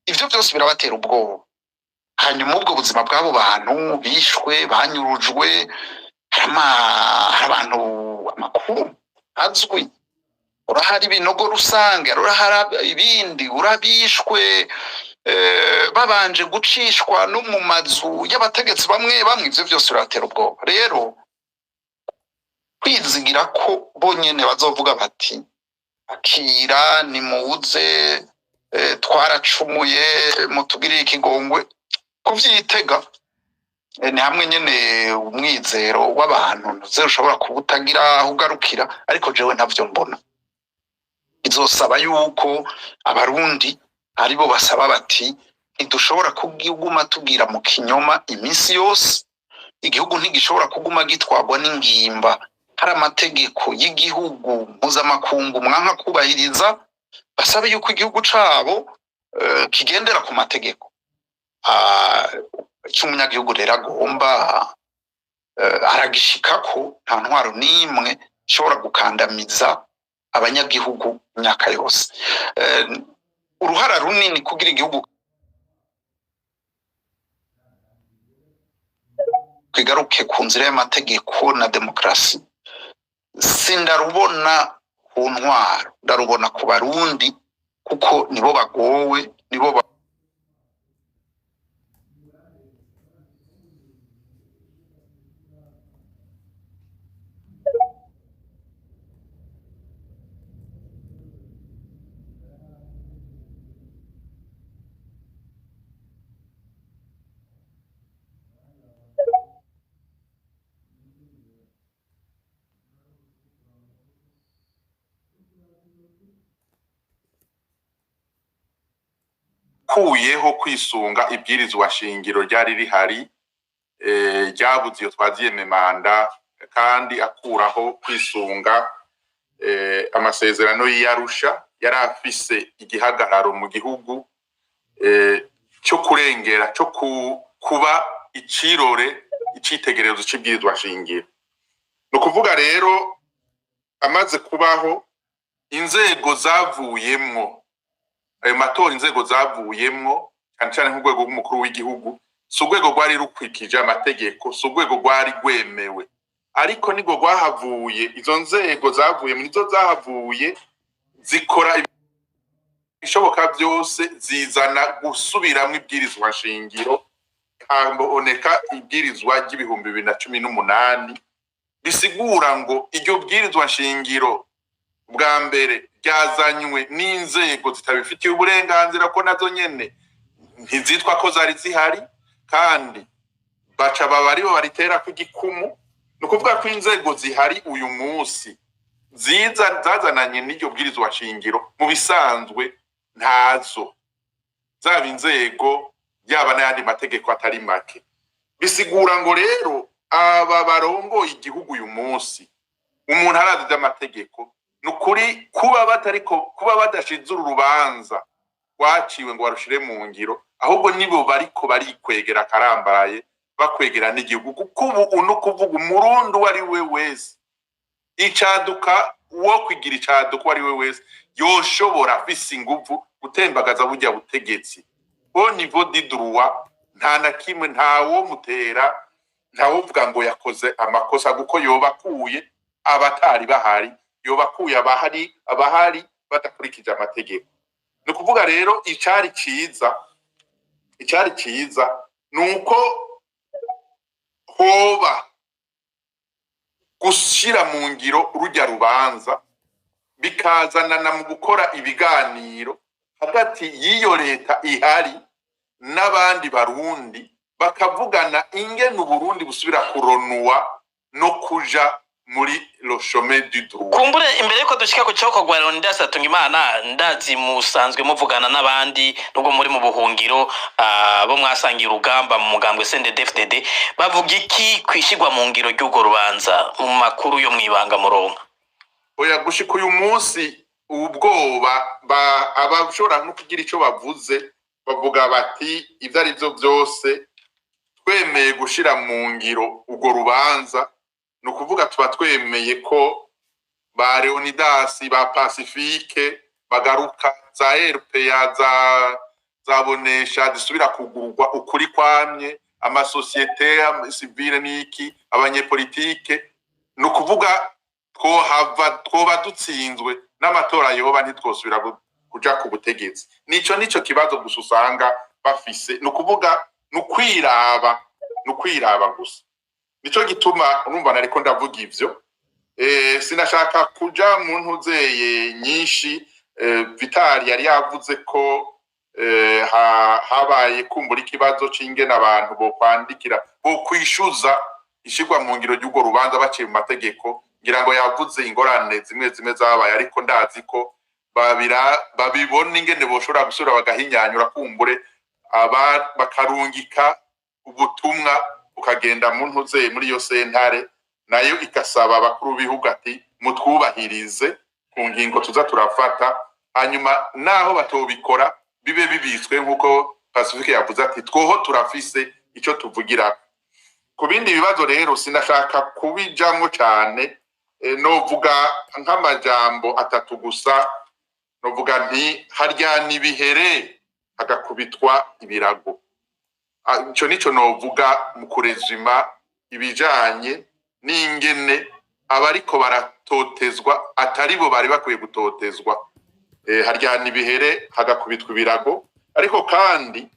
Ivyo byose birabatera ubwoba. Hanyuma ubwo buzima bw'abo bantu bishwe, banyurujwe, hari abantu amakuru azwi, urahari ibinogo rusange, urahari ibindi, urabishwe babanje gucishwa no mu mazu y'abategetsi bamwe bamwe. Ivyo byose biratera ubwoba. Rero kwizigira ko bonyene bazovuga bati akira nimuze, twaracumuye mutugirire ikigongwe, kuvyitega ni hamwe nyene umwizero w'abantu ntuze ushobora kubutagira aho ugarukira. Ariko jewe ntavyo mbona. Bizosaba yuko abarundi aribo basaba bati ntidushobora kuguma tugira mu kinyoma iminsi yose. Igihugu ntigishobora kuguma gitwagwa n'ingimba. Hari amategeko y'igihugu mpuzamakungu mwanka kubahiriza, basabe yuko igihugu cabo kigendera ku mategeko. Cy'umunyagihugu rero agomba aragishikako nta ntwaro n'imwe ishobora gukandamiza abanyagihugu imyaka yose. Uruhara runini kugira igihugu kwigaruke ku nzira y'amategeko na demokrasi sindarubona ku ntwaro, ndarubona ku barundi, kuko nibo bagowe, nibo yakuyeho kwisunga ibwirizwa shingiro ryari rihari ryabuze iyo twaziyeme manda kandi akuraho kwisunga amasezerano y'Arusha yari afise igihagararo mu gihugu cyo kurengera cyo kuba icirore icitegererezo c'ibwirizwa shingiro. No kuvuga rero amaze kubaho inzego zavuyemwo ayo matora, inzego zavuyemwo cyane cyane nk'urwego rw'umukuru w'igihugu, si urwego rwari rukwikije amategeko, si urwego rwari rwemewe, ariko nibwo rwahavuye. Izo nzego zavuye nizo zahavuye zikora ibishoboka byose, zizana gusubiramwo ibwirizwa shingiro, haboneka ibwirizwa ry'ibihumbi 2018 bisigura ngo iryo bwirizwa shingiro bwa mbere ryazanywe n'inzego zitabifitiye uburenganzira, ko nazo nyene ntizitwa ko zari zihari, kandi baca babaribo baritera ku gikumu. No kuvuga ko inzego zihari uyu munsi zazananye n'iryo bwirizwa shingiro mu bisanzwe ntazo, zaba inzego yaba n'ayandi mategeko atari make. Bisigura ngo rero aba barongoye igihugu uyu munsi, umuntu arazi by'amategeko, nukuri kuba badashize urubanza waciwe ngo barushire mu ngiro, ahubwo nibo bariko barikwegera karambaraye, bakwegera n'igihugu. Kuko ubu no kuvuga umurundi wari we wese icaduka wo kwigira icaduka wari we wese yoshobora afise inguvu gutembagaza burya butegetsi au niveau du droit. Nta na kimwe ntawo mutera, ntawo vuga ngo yakoze amakosa, guko yobakuye abatari bahari, yobakuye abahari badakurikije amategeko. No kuvuga rero icari ciza nuko hoba gushira mu ngiro rujya rubanza, bikazanana mu gukora ibiganiro hagati y'iyo leta ihari n'abandi barundi, bakavugana ingene Uburundi busubira kuronua no kuja muri le chemin du droit. Kumbure imbere yuko dushika ku coko gwa Leonidas Hatungimana, ndazi musanzwe muvugana n'abandi nubwo muri mu buhungiro bo mwasangiye urugamba mu mugambwe CNDD-FDD, bavuga iki kwishigwa mu ngiro ry'ugo rubanza mu makuru yo mwibanga muronka? Oya, gushika uyu munsi ubwoba abashobora no kugira ico bavuze, bavuga bati ivyo ari byo byose twemeye gushira mu ngiro ugo rubanza. No kuvuga tuba twemeye ko ba Leonidas, ba Pacifique bagaruka, za RPA zabonesha zisubira kugurwa ukuri kwamye, amasosiyete civile niki, abanyepolitike. No kuvuga twoba dutsinzwe n'amatora yoba ntitwosubira kuja ku butegetsi. Nico kibazo gusa usanga bafise. No kuvuga nukwiraba gusa. Nico gituma urumva nariko ndavuga ivyo. Sinashaka kuja mu ntuzeye nyinshi. Vitali yari yavuze ko habaye kumbura ikibazo c'ingene abantu bo kwandikira bo kwishuza ishigwa mu ngiro ry'ugo rubanza baciye mu mategeko. Ngira ngo yavuze ingorane zimwe zabaye, ariko ndazi ko babibona ingene boshobora gusura bagahinyanyura, kumbure bakarungika ubutumwa ukagenda mu ntuzeye muri yo sentare, nayo ikasaba abakuru b'ibihugu ati mutwubahirize ku ngingo tuza turafata, hanyuma naho batobikora bibe bibitswe nk'uko Pacifique yavuze ati twoho turafise ico tuvugira. Ku bindi bibazo rero sinashaka kubijamwo cyane. Novuga nk'amajambo atatu gusa. Novuga nti harya nibihere hagakubitwa ibirago. Ico nico novuga mu kurezima ibijanye n'ingene abariko baratotezwa atari bo bari bakwiye gutotezwa. Harya nibihere hagakubitwa ibirago. Ariko kandi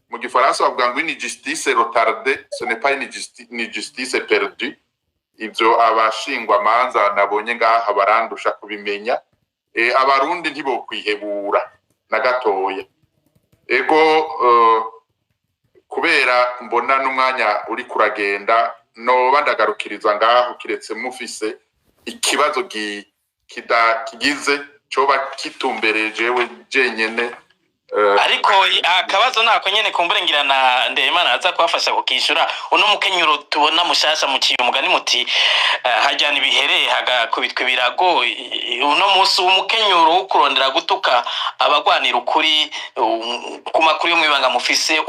mu gifaransa bavuga ngo une justice retardée ce n'est pas une justice perdue. Ivyo abashingwa manza nabonye ngaha barandusha kubimenya. Abarundi ntibo kwihebura na gatoya. Ego kubera mbona n'umwanya uri kuragenda, no bandagarukiriza ngaho kiretse mufise ikibazo kigize coba kitumbereje we jenyene ariko akabazo nako nyene kumburengirana Ndeyimana aza kubafasha kukishura uno mukenyuro tubona mushasha muciye umugani muti hajyana ibihere hagakubitwa ibirago uno musi umukenyuro kurondera gutuka abagwanira ukuri ku makuru yo mwibanga mufise